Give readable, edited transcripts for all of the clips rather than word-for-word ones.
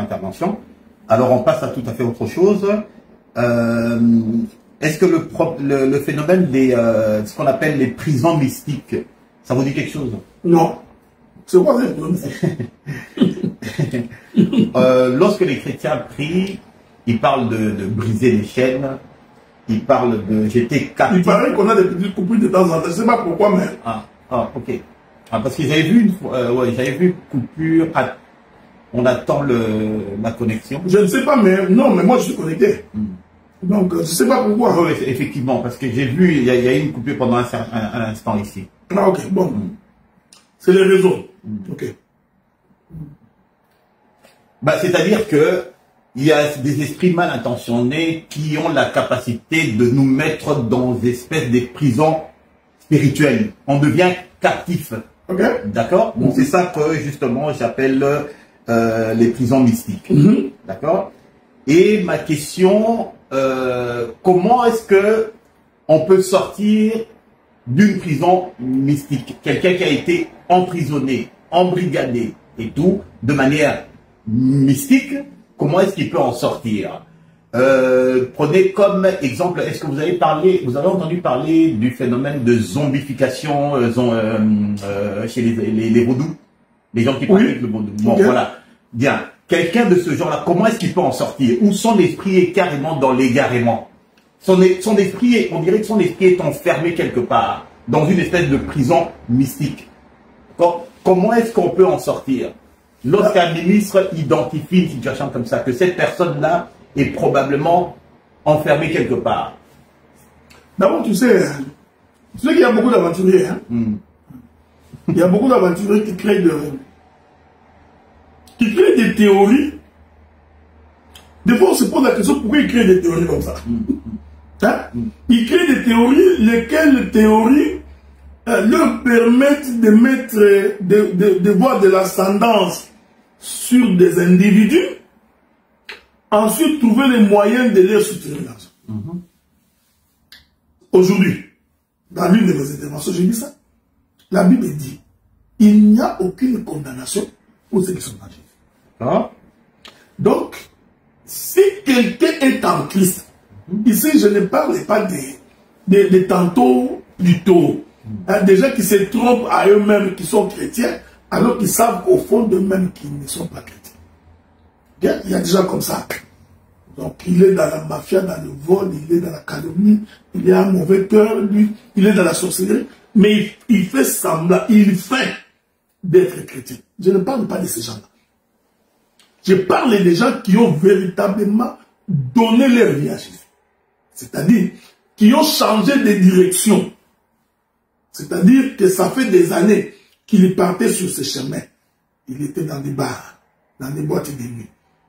intervention. Alors, on passe à tout à fait autre chose. Est-ce que le phénomène des ce qu'on appelle les prisons mystiques, ça vous dit quelque chose? Non. C'est quoi les prisons mystiques? Lorsque les chrétiens prient, ils parlent de briser les chaînes, ils parlent de jeter captif. Il paraît qu'on a des petites coupures de temps en temps. Je ne sais pas pourquoi, mais... Ok. Parce que j'avais vu j'avais vu coupure. On attend la connexion. Je ne sais pas, mais non, mais moi je suis connecté. Donc, je ne sais pas pourquoi. Oui, effectivement, parce que j'ai vu, il y a eu une coupure pendant un instant ici. Ah, ok, bon. C'est les réseaux. Ok. C'est-à-dire que il y a des esprits mal intentionnés qui ont la capacité de nous mettre dans des espèces de prisons spirituelles. On devient captif. Ok. D'accord? Donc c'est ça que justement j'appelle les prisons mystiques. D'accord? Et ma question, comment est-ce que on peut sortir d'une prison mystique? Quelqu'un qui a été emprisonné, embrigadé et tout, de manière mystique, comment est-ce qu'il peut en sortir? Prenez comme exemple, est-ce que vous avez entendu parler du phénomène de zombification chez les vaudous? Les gens qui pratiquent le vaudou. Bon, voilà. Bien. Quelqu'un de ce genre-là, comment est-ce qu'il peut en sortir? Où son esprit est carrément dans l'égarement. Son esprit, on dirait que son esprit est enfermé quelque part, dans une espèce de prison mystique. Comment est-ce qu'on peut en sortir? Lorsqu'un ministre identifie une situation comme ça, que cette personne-là est probablement enfermée quelque part. D'abord, tu sais qu'il y a beaucoup d'aventuriers. Hein? Il y a beaucoup d'aventuriers qui créent des théories. Des fois, on se pose la question pourquoi ils créent des théories comme ça. Hein? Ils créent des théories, lesquelles théories leur permettent de mettre, de voir de l'ascendance sur des individus, ensuite trouver les moyens de les soutenir. Aujourd'hui, dans l'une de mes interventions, j'ai dit ça. La Bible dit, il n'y a aucune condamnation pour ceux qui sont en Jésus. Donc, si quelqu'un est en Christ, ici je ne parle pas des tantôt plutôt, des gens qui se trompent à eux-mêmes, qui sont chrétiens, alors qu'ils savent qu'au fond d'eux-mêmes qu'ils ne sont pas chrétiens. Il y a des gens comme ça. Donc il est dans la mafia, dans le vol, il est dans la calomnie, il a un mauvais cœur, lui, il est dans la sorcellerie, mais il fait semblant, il fait d'être chrétien. Je ne parle pas de ces gens-là. Je parle des gens qui ont véritablement donné leur vie à Jésus. C'est-à-dire qui ont changé de direction. C'est-à-dire que ça fait des années qu'il partait sur ce chemin. Il était dans des bars, dans des boîtes de nuit,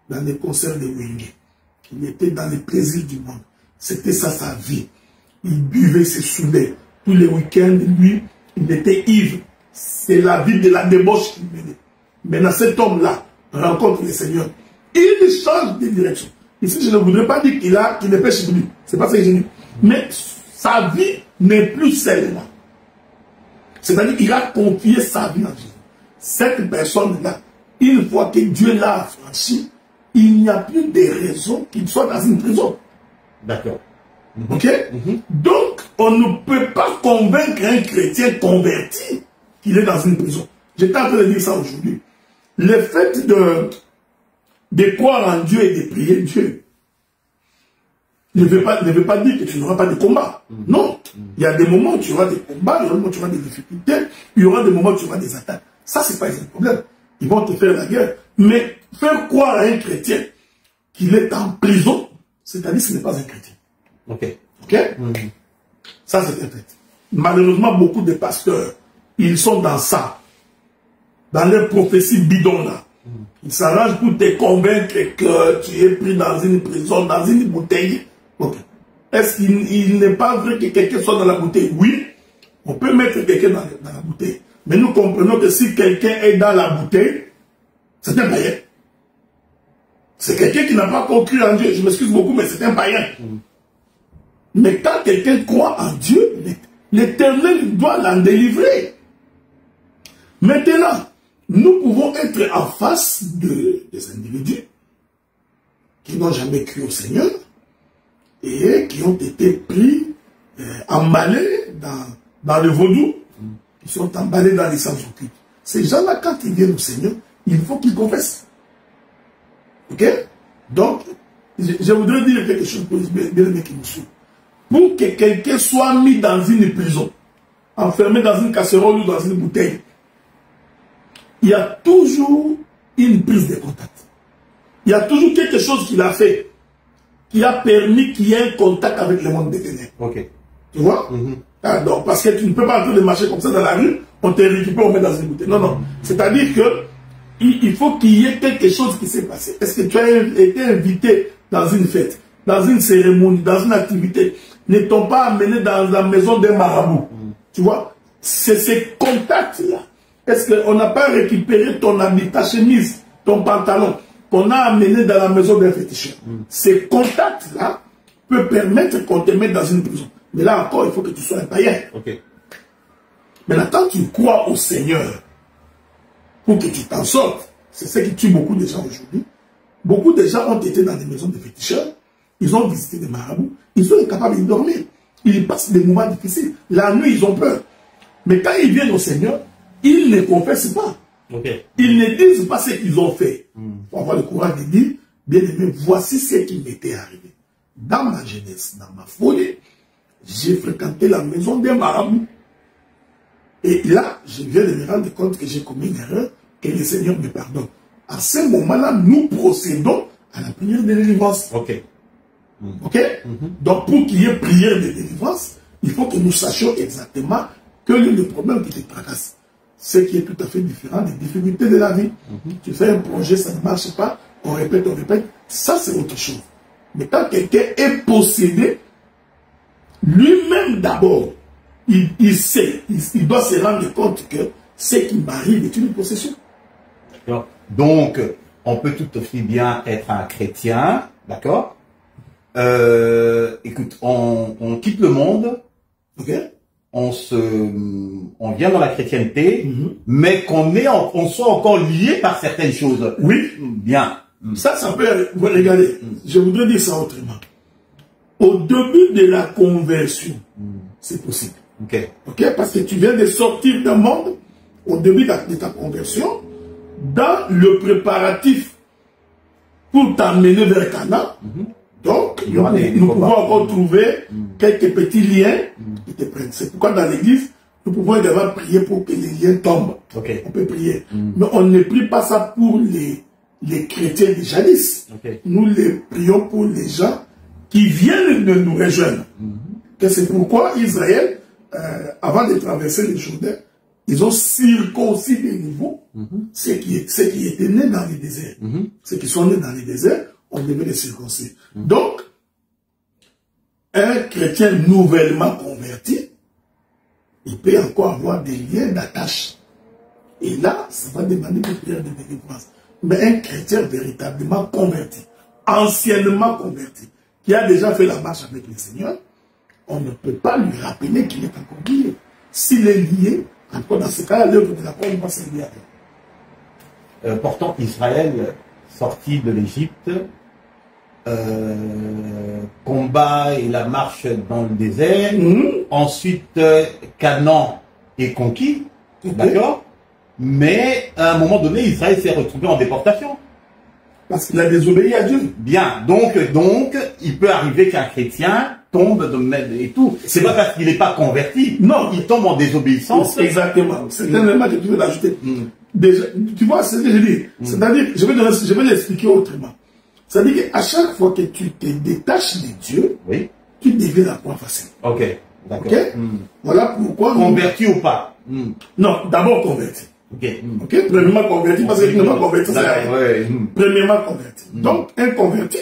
dans des concerts de Wenge. Il était dans les plaisirs du monde. C'était ça sa vie. Il buvait, se saoulait. Tous les week-ends, lui, il était ivre. C'est la vie de la débauche qu'il menait. Maintenant, cet homme-là rencontre le Seigneur. Il change de direction. Ici, je ne voudrais pas dire qu'il est péché de lui. C'est pas ça que j'ai dit. Mais sa vie n'est plus celle-là. C'est-à-dire qu'il a confié sa vie en Jésus. Cette personne-là, une fois que Dieu l'a affranchi, il n'y a plus de raison qu'il soit dans une prison. D'accord. Ok? Donc, on ne peut pas convaincre un chrétien converti qu'il est dans une prison. J'étais en train de dire ça aujourd'hui. Le fait de croire en Dieu et de prier Dieu ne veut pas dire que tu n'auras pas de combat. Non. Il y a des moments où tu auras des combats, il y aura des moments où tu auras des difficultés, il y aura des moments où tu auras des attaques. Ça, c'est pas un problème. Ils vont te faire la guerre. Mais faire croire à un chrétien qu'il est en prison, c'est-à-dire que ce n'est pas un chrétien. Ok. Ok? Ça, c'est un fait. Malheureusement, beaucoup de pasteurs, ils sont dans ça. Dans les prophéties bidons là. Ils s'arrangent pour te convaincre que tu es pris dans une prison, dans une bouteille. Ok. Est-ce qu'il n'est pas vrai que quelqu'un soit dans la bouteille? Oui, on peut mettre quelqu'un dans la bouteille. Mais nous comprenons que si quelqu'un est dans la bouteille, c'est un païen. C'est quelqu'un qui n'a pas encore cru en Dieu. Je m'excuse beaucoup, mais c'est un païen. Mais quand quelqu'un croit en Dieu, l'Éternel doit l'en délivrer. Maintenant, nous pouvons être en face des individus qui n'ont jamais cru au Seigneur et qui ont été pris, emballés dans le vaudou, qui sont emballés dans les sens occultes. Ces gens-là, quand ils viennent au Seigneur, il faut qu'ils confessent. Ok? Donc, je voudrais dire quelque chose pour bien aimé qui nous suit. Pour que quelqu'un soit mis dans une prison, enfermé dans une casserole ou dans une bouteille, il y a toujours une prise de contact. Il y a toujours quelque chose qu'il a fait qui a permis qu'il y ait un contact avec le monde des ténèbres. Ok. Tu vois? Ah, donc, parce que tu ne peux pas entrer de marcher comme ça dans la rue, on te récupère, on met dans une bouteille. Non, non. C'est-à-dire que il faut qu'il y ait quelque chose qui s'est passé. Est-ce que tu as été invité dans une fête, dans une cérémonie, dans une activité? N'est-on pas amené dans la maison d'un marabout? Tu vois? C'est ces contacts-là. Est-ce qu'on n'a pas récupéré ton habit, ta chemise, ton pantalon, qu'on a amené dans la maison d'un féticheur? Ces contacts-là peuvent permettre qu'on te mette dans une prison. Mais là encore, il faut que tu sois un païen. Okay. Maintenant, quand tu crois au Seigneur, pour que tu t'en sortes, c'est ce qui tue beaucoup de gens aujourd'hui. Beaucoup de gens ont été dans des maisons de féticheurs, ils ont visité des marabouts, ils sont incapables de dormir. Ils passent des moments difficiles. La nuit, ils ont peur. Mais quand ils viennent au Seigneur, ils ne confessent pas. Okay. Ils ne disent pas ce qu'ils ont fait. Il faut avoir le courage de dire, bien aimé, voici ce qui m'était arrivé. Dans ma jeunesse, dans ma folie, j'ai fréquenté la maison des marabouts. Et là, je viens de me rendre compte que j'ai commis une erreur, que le Seigneur me pardonne. À ce moment-là, nous procédons à la prière de délivrance. Ok. Ok? Donc, pour qu'il y ait prière de délivrance, il faut que nous sachions exactement quel est le problème qui te tracasse. Ce qui est tout à fait différent des difficultés de la vie. Tu fais un projet, ça ne marche pas, on répète, ça c'est autre chose. Mais quand quelqu'un est possédé, lui-même d'abord, il sait, il doit se rendre compte que ce qui m'arrive est une possession. Donc, on peut tout aussi bien être un chrétien, d'accord? Écoute, on quitte le monde, okay. On vient dans la chrétienté, mais on soit encore lié par certaines choses. Oui. Bien. Ça peut, vous regardez, je voudrais dire ça autrement. Au début de la conversion, c'est possible. Ok. Ok, parce que tu viens de sortir d'un monde, au début de ta conversion, dans le préparatif pour t'amener vers Canaan. Donc, nous pouvons encore trouver quelques petits liens qui te prennent. C'est pourquoi dans l'église, nous pouvons également prier pour que les liens tombent. Okay. On peut prier. Mais on ne prie pas ça pour les chrétiens de jadis. Okay. Nous les prions pour les gens qui viennent de nous rejoindre. C'est pourquoi Israël, avant de traverser le Jourdain, ils ont circoncis de nouveau ceux qui étaient nés dans les déserts. Ceux qui sont nés dans les déserts, on devait les circoncire. Donc, un chrétien nouvellement converti, il peut encore avoir des liens d'attache. Et là, ça va demander des prières de délivrance. Mais un chrétien véritablement converti, anciennement converti, qui a déjà fait la marche avec le Seigneur, on ne peut pas lui rappeler qu'il est encore lié. S'il est lié, encore dans ce cas-là, l'œuvre de la croix va se lier à lui. Pourtant, Israël, sorti de l'Égypte, combat et la marche dans le désert. Ensuite, Canaan est conquis. D'accord? Mais à un moment donné, Israël s'est retrouvé en déportation. Parce qu'il a désobéi à Dieu. Bien. Donc, il peut arriver qu'un chrétien tombe et tout. C'est pas parce qu'il n'est pas converti. Non. Il tombe en désobéissance. Exactement. C'est un élément que tu veux l'ajouter. Déjà, tu vois, c'est ce que je dis. C'est-à-dire, je vais l'expliquer autrement. C'est-à-dire qu'à chaque fois que tu te détaches de Dieu, tu deviens la croix facile. Ok. D'accord. Okay? Voilà pourquoi. Converti ou pas? Non, d'abord converti. Ok. Premièrement converti, parce que tu n'es pas converti. Premièrement converti. Donc, un converti,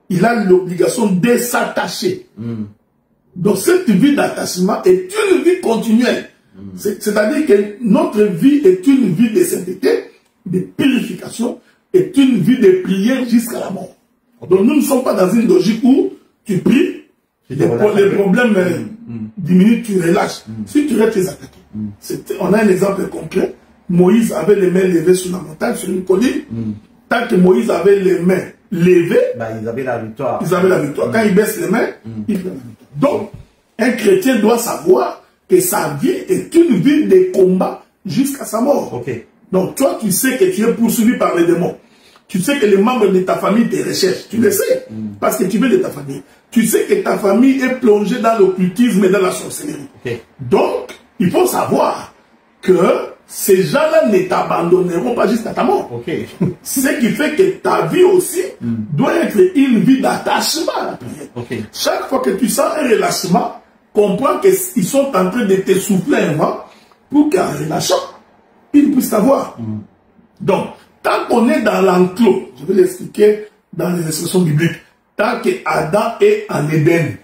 il a l'obligation de s'attacher. Donc, cette vie d'attachement est une vie continuelle. C'est-à-dire que notre vie est une vie de sainteté, de purification, est une vie de prière jusqu'à la mort. Donc, nous ne sommes pas dans une logique où tu pries, les problèmes diminuent, tu relâches. Si tu restes attaqué. On a un exemple concret. Moïse avait les mains levées sur la montagne, sur une colline. Tant que Moïse avait les mains lever, ils avaient la victoire. Ils avaient la victoire. Quand ils baissent les mains, ils font la victoire. Donc, un chrétien doit savoir que sa vie est une vie de combat jusqu'à sa mort. Okay. Donc, toi, tu sais que tu es poursuivi par les démons. Tu sais que les membres de ta famille te recherchent. Tu le sais. Parce que tu veux de ta famille. Tu sais que ta famille est plongée dans l'occultisme et dans la sorcellerie. Okay. Donc, il faut savoir que ces gens-là ne t'abandonneront pas jusqu'à ta mort. Okay. Ce qui fait que ta vie aussi doit être une vie d'attachement à la prière. Okay. Chaque fois que tu sens un relâchement, comprends qu'ils sont en train de te souffler un vent pour qu'en relâchant, ils puissent t'avoir. Donc, tant qu'on est dans l'enclos, je vais l'expliquer dans les expressions bibliques, tant que Adam est en Éden,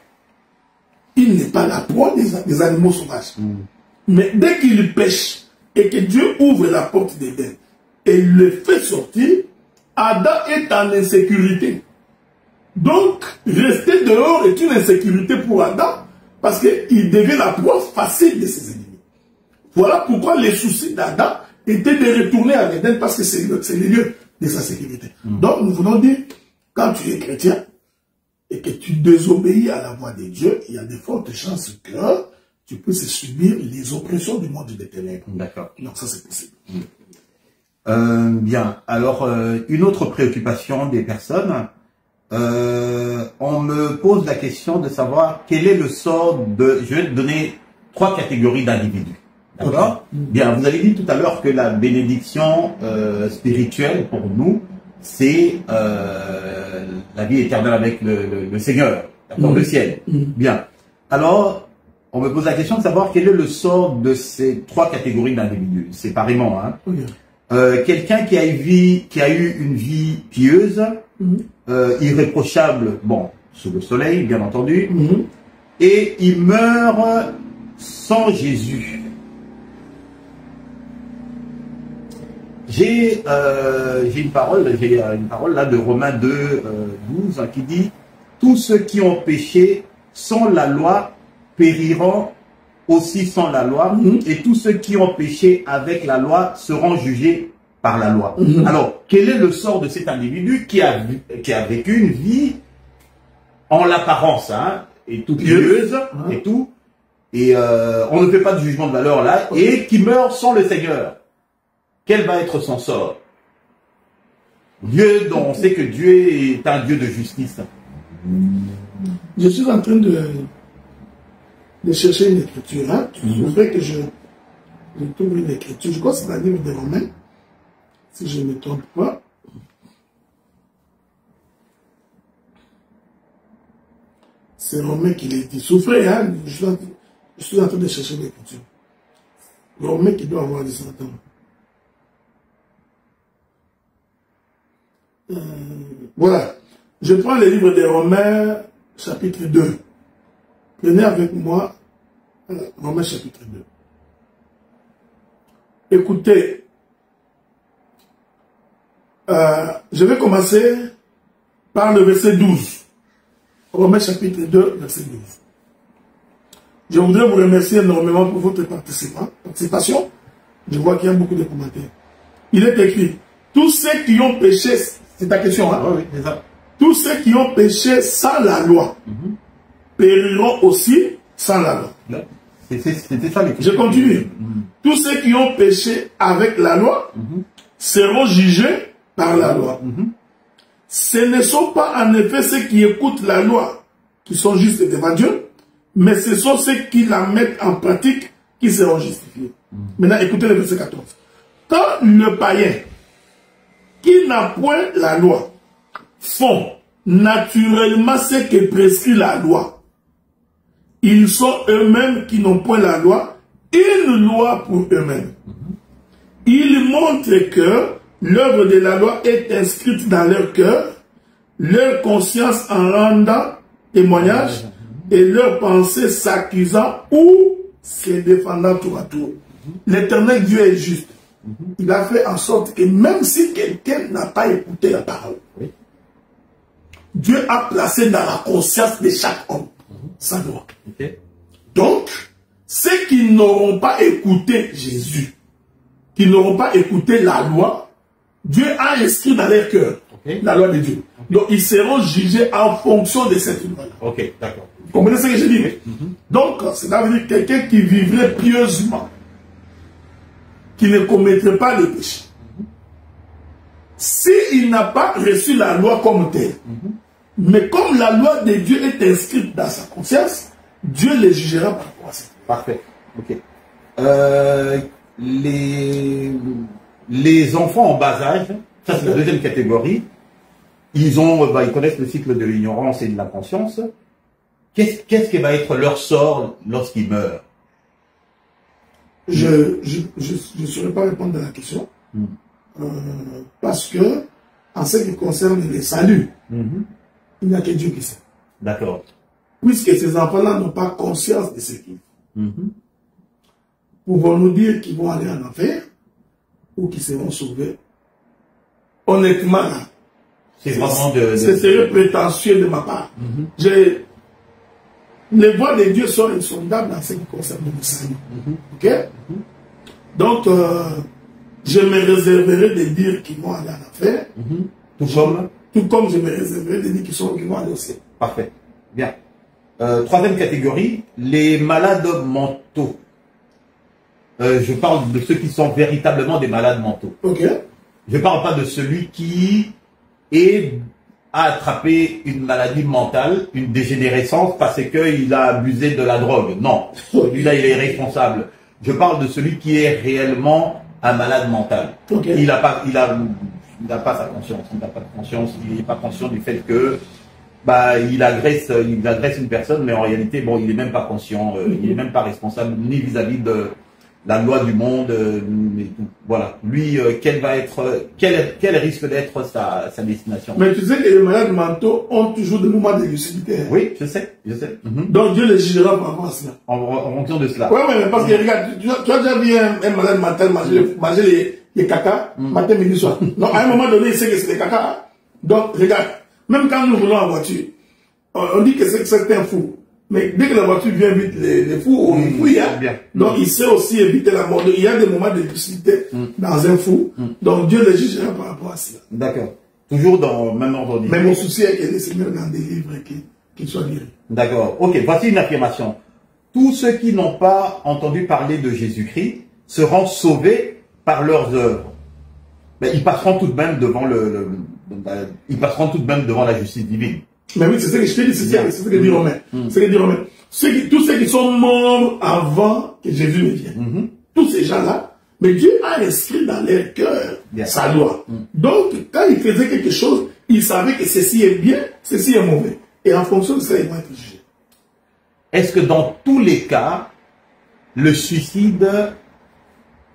il n'est pas la proie des animaux sauvages. Mais dès qu'il pêche et que Dieu ouvre la porte d'Éden et le fait sortir, Adam est en insécurité. Donc, rester dehors est une insécurité pour Adam parce qu'il devient la proie facile de ses ennemis. Voilà pourquoi les soucis d'Adam étaient de retourner à l'Éden parce que c'est le lieu de sa sécurité. Donc, nous voulons dire, quand tu es chrétien et que tu désobéis à la voix de Dieu, il y a de fortes chances que tu puisses subir les oppressions du monde des ténèbres. D'accord. Donc, ça, c'est possible. Bien. Alors, une autre préoccupation des personnes, on me pose la question de savoir quel est le sort de... Je vais te donner 3 catégories d'individus. D'accord. Bien, vous avez dit tout à l'heure que la bénédiction spirituelle pour nous, c'est la vie éternelle avec le Seigneur, le ciel. Bien. Alors, on me pose la question de savoir quel est le sort de ces 3 catégories d'individus, séparément. Hein. Quelqu'un qui a eu une vie pieuse, irréprochable, bon, sous le soleil, bien entendu, et il meurt sans Jésus. J'ai une parole là de Romains 2, 12 qui dit « Tous ceux qui ont péché sans la loi périront aussi sans la loi, et tous ceux qui ont péché avec la loi seront jugés par la loi. » Alors, quel est le sort de cet individu qui a vécu une vie en l'apparence, hein, et toute pieuse, et tout, et on ne fait pas de jugement de valeur là, et qui meurt sans le Seigneur? Quel va être son sort? Dieu, dont on sait que Dieu est un Dieu de justice. Je suis en train de chercher une écriture. Hein. Je voudrais que je trouve une écriture. Je crois que c'est la livre des Romains, si je ne me trompe pas. C'est Romain qui l'a dit. Souffrez, hein. Je suis en train de chercher une écriture. Romain qui doit avoir des centaines. Voilà. Je prends le livre des Romains, chapitre 2. Venez avec moi, Romains, chapitre 2. Écoutez, je vais commencer par le verset 12. Romains, chapitre 2, verset 12. Je voudrais vous remercier énormément pour votre participation. Je vois qu'il y a beaucoup de commentaires. Il est écrit, tous ceux qui ont péché, c'est ta question, hein? Oui, c'est ça. Tous ceux qui ont péché sans la loi périront aussi sans la loi. C'était ça les Je continue. Tous ceux qui ont péché avec la loi seront jugés par la loi. Ce ne sont pas en effet ceux qui écoutent la loi qui sont justes devant Dieu, mais ce sont ceux qui la mettent en pratique qui seront justifiés. Maintenant, écoutez le verset 14. Quand le païen qui n'a point la loi font naturellement ce que prescrit la loi, ils sont eux-mêmes qui n'ont point la loi, une loi pour eux-mêmes. Ils montrent que l'œuvre de la loi est inscrite dans leur cœur, leur conscience en rendant témoignage et leur pensée s'accusant ou se défendant tour à tour. L'Éternel Dieu est juste. Il a fait en sorte que même si quelqu'un n'a pas écouté la parole, Dieu a placé dans la conscience de chaque homme sa loi. Donc, ceux qui n'auront pas écouté Jésus, qui n'auront pas écouté la loi, Dieu a inscrit dans leur cœur la loi de Dieu. Donc, ils seront jugés en fonction de cette loi-là. Ok, d'accord. Vous comprenez ce que je dis? Donc, cela veut dire quelqu'un qui vivrait pieusement, qui ne commettrait pas le péché. S'il n'a pas reçu la loi comme telle, mais comme la loi de Dieu est inscrite dans sa conscience, Dieu les jugera par rapport à ça. Parfait. Ok. Les enfants en bas âge, ça c'est la deuxième catégorie, ils connaissent le cycle de l'ignorance et de l'inconscience. Qu'est-ce qui va être leur sort lorsqu'ils meurent? Je ne saurais pas répondre à la question. Parce que, en ce qui concerne les saluts, il n'y a que Dieu qui sait. D'accord. Puisque ces enfants-là n'ont pas conscience de ce qu'ils font. Pouvons-nous dire qu'ils vont aller en enfer ou qu'ils seront sauvés? Honnêtement, c'est vraiment ce serait prétentieux de ma part. Les voies de Dieu sont insondables en ce qui concerne le salut. Ok? Donc, je me réserverai de dire qu'ils vont aller en enfer. Tout comme je me réserverai de dire qu'ils vont aller au ciel. Parfait. Bien. Troisième catégorie, les malades mentaux. Je parle de ceux qui sont véritablement des malades mentaux. Ok. Je ne parle pas de celui qui a attrapé une maladie mentale, une dégénérescence parce qu'il a abusé de la drogue. Non, celui-là, il est responsable. Je parle de celui qui est réellement un malade mental. Okay. Il n'a pas sa conscience, il n'a pas de conscience, il n'est pas conscient du fait que il agresse une personne, mais en réalité, bon, il n'est même pas conscient, il n'est même pas responsable ni vis-à-vis de la loi du monde, voilà. Lui, quel risque d'être sa destination? Mais tu sais que les malades mentaux ont toujours des moments de lucidité. Oui, je sais. Donc Dieu les jugera par rapport à cela. En fonction de cela. Oui, mais parce que regarde, tu as déjà vu un malade mental manger les caca, matin, midi, soir. Donc à un moment donné, il sait que c'est des caca. Donc regarde, même quand nous roulons en voiture, on dit que c'est un fou. Mais dès que la voiture vient vite, les fous, on fouille. Donc il sait aussi éviter la mort. Il y a des moments de lucidité dans un fou. Donc Dieu les jugera par rapport à cela. D'accord. Toujours dans le même ordre. Mais mon souci est que le Seigneur en délivre et qu'il soit guéri. D'accord. Ok, voici une affirmation. Tous ceux qui n'ont pas entendu parler de Jésus-Christ seront sauvés par leurs œuvres. Mais ils passeront tout de même devant devant la justice divine. Mais oui, c'est ce que je te dis, c'est ce que dit Romain. C'est ce que dit Romain. Tous ceux qui sont morts avant que Jésus ne vienne, tous ces gens-là, mais Dieu a inscrit dans leur cœur sa loi. Donc, quand il faisait quelque chose, il savait que ceci est bien, ceci est mauvais. Et en fonction de ça, ils vont être jugés. Est-ce que dans tous les cas, le suicide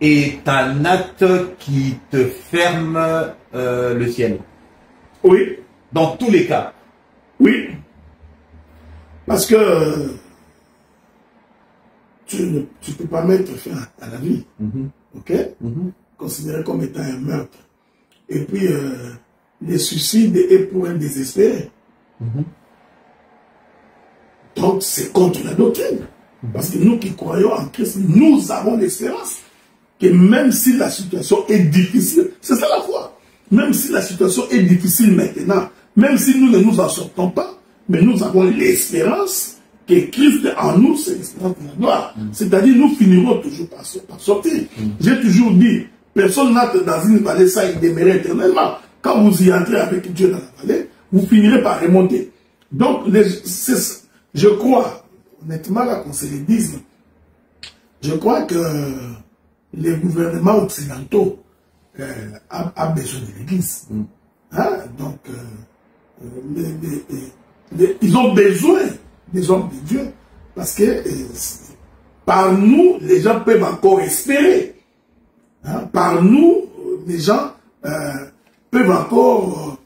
est un acte qui te ferme le ciel? Oui. Dans tous les cas? Oui. Parce que tu ne peux pas mettre fin à la vie. Ok? Considéré comme étant un meurtre. Et puis, le suicide est pour un désespéré. Donc, c'est contre la doctrine. Parce que nous qui croyons en Christ, nous avons l'espérance que même si la situation est difficile, c'est ça la foi. Même si la situation est difficile maintenant, même si nous ne nous en sortons pas, mais nous avons l'espérance que Christ en nous, c'est l'espérance de la gloire. C'est-à-dire, nous finirons toujours par sortir. J'ai toujours dit, personne n'entre dans une vallée sans y demeurer éternellement. Quand vous y entrez avec Dieu dans la vallée, vous finirez par remonter. Donc, je crois, honnêtement, là, qu'on se le dise, je crois que les gouvernements occidentaux a besoin de l'Église. Donc, ils ont besoin des hommes de Dieu parce que par nous, les gens peuvent encore espérer. Par nous, les gens peuvent encore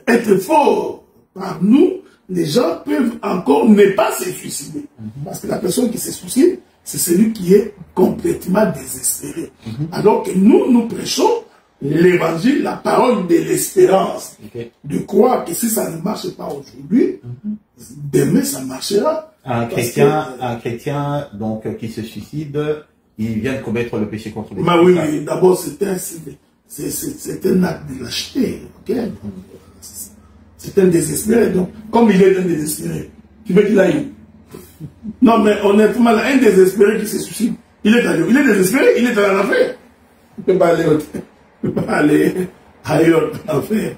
être forts. Par nous, les gens peuvent encore ne pas se suicider. Parce que la personne qui se suicide, c'est celui qui est complètement désespéré. Alors que nous prêchons l'évangile, la parole de l'espérance. De croire que si ça ne marche pas aujourd'hui, demain ça marchera. Un chrétien donc, qui se suicide, il vient de commettre le péché contre les oui, d'abord c'est un acte de lâcheté. Okay? C'est un désespéré. Donc, comme il est un désespéré, tu veux qu'il aille? Non, mais honnêtement, un désespéré qui se suicide, il est ailleurs. Il est désespéré, il est dans l'affaire. Il ne peut pas aller autre. Il ne peut pas aller ailleurs dans l'affaire.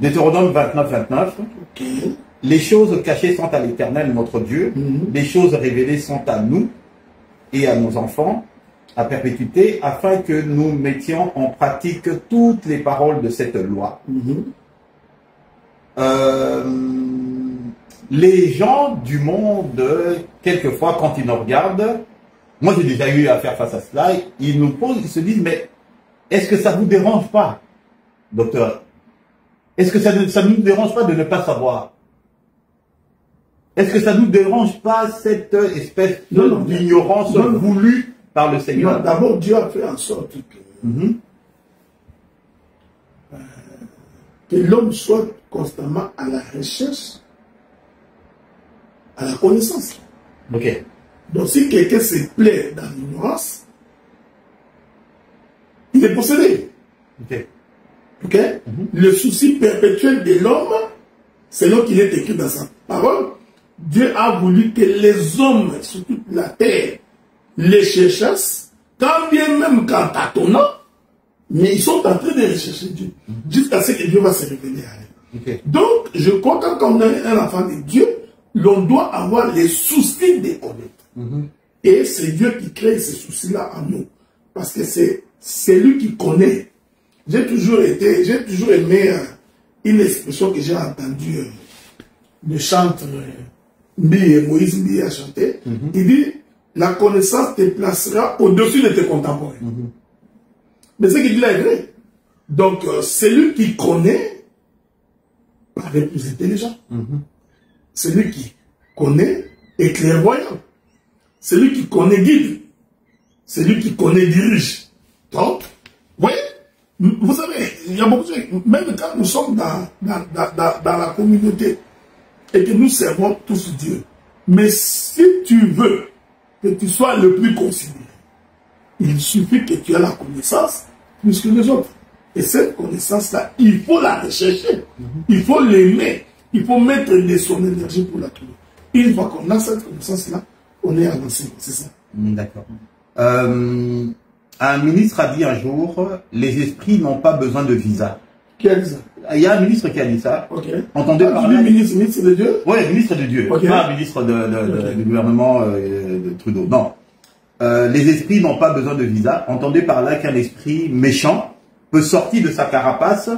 Deutéronome 29, 29. Okay. Les choses cachées sont à l'Éternel, notre Dieu. Les choses révélées sont à nous et à nos enfants, à perpétuité, afin que nous mettions en pratique toutes les paroles de cette loi. Les gens du monde, quelquefois, quand ils nous regardent, moi j'ai déjà eu à faire face à cela, ils nous posent, ils se disent, mais est-ce que ça ne vous dérange pas, docteur? Est-ce que ça ne nous dérange pas de ne pas savoir? Est-ce que ça ne nous dérange pas cette espèce d'ignorance voulue par le Seigneur? D'abord, Dieu a fait en sorte que l'homme soit constamment à la recherche, à la connaissance. Ok. Donc si quelqu'un se plaît dans l'ignorance, il est possédé. Ok. Ok? Le souci perpétuel de l'homme, selon qu'il est écrit dans sa parole, Dieu a voulu que les hommes sur toute la terre les cherchassent, quand bien même qu'en tâtonnant, mais ils sont en train de rechercher Dieu, jusqu'à ce que Dieu va se révéler à eux. Okay. Donc, je crois que quand on est un enfant de Dieu, l'on doit avoir les soucis de connaître. Et c'est Dieu qui crée ces soucis-là en nous. Parce que c'est lui qui connaît. J'ai toujours aimé une expression que j'ai entendue, le chanteur Moïse Mbi a chanté. Il dit, la connaissance te placera au-dessus de tes contemporains. Mais ce qu'il dit là est vrai. Donc, celui qui connaît paraît plus intelligent. Celui qui connaît est clairvoyant. Celui qui connaît guide. Celui qui connaît dirige. Donc, vous voyez, vous savez, il y a beaucoup de choses, même quand nous sommes dans la communauté et que nous servons tous Dieu, mais si tu veux que tu sois le plus considéré, il suffit que tu aies la connaissance plus que les autres. Et cette connaissance-là, il faut la rechercher, il faut l'aimer, il faut mettre de son énergie pour la trouver. Une fois qu'on a cette connaissance-là, on est avancé, c'est ça. D'accord. Un ministre a dit un jour, les esprits n'ont pas besoin de visa. Qui a dit ça? Il y a un ministre qui a dit ça. Okay. Entendez parler. Ministre de Dieu? Oui, ministre de Dieu. Okay. Pas ministre du gouvernement de Trudeau. Non. Les esprits n'ont pas besoin de visa. Entendez par là qu'un esprit méchant peut sortir de sa carapace.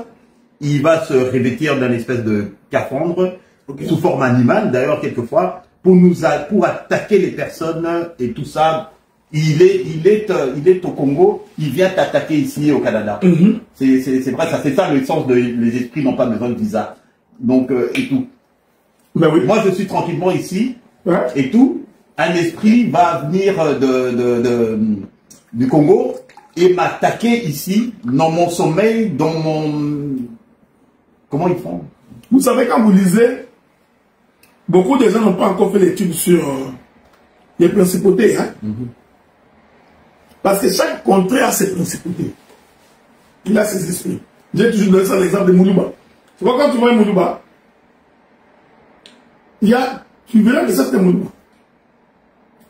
Il va se revêtir d'une espèce de scaphandre sous forme animale, d'ailleurs, quelquefois, pour attaquer les personnes et tout ça. Il est au Congo, il vient t'attaquer ici au Canada. C'est vrai, ça c'est ça le sens de les esprits n'ont pas besoin de visa. Donc, et tout. Ben oui. Moi, je suis tranquillement ici, et tout. Un esprit va venir du Congo et m'attaquer ici, dans mon sommeil, dans mon... Comment ils font? Vous savez, quand vous lisez, beaucoup de gens n'ont pas encore fait l'étude sur les principautés, hein? Parce que chaque contrée a ses principautés. Il a ses esprits. J'ai toujours donné ça l'exemple de Moulouba. Tu vois, quand tu vois Moulouba, tu verras que ça c'est Moulouba.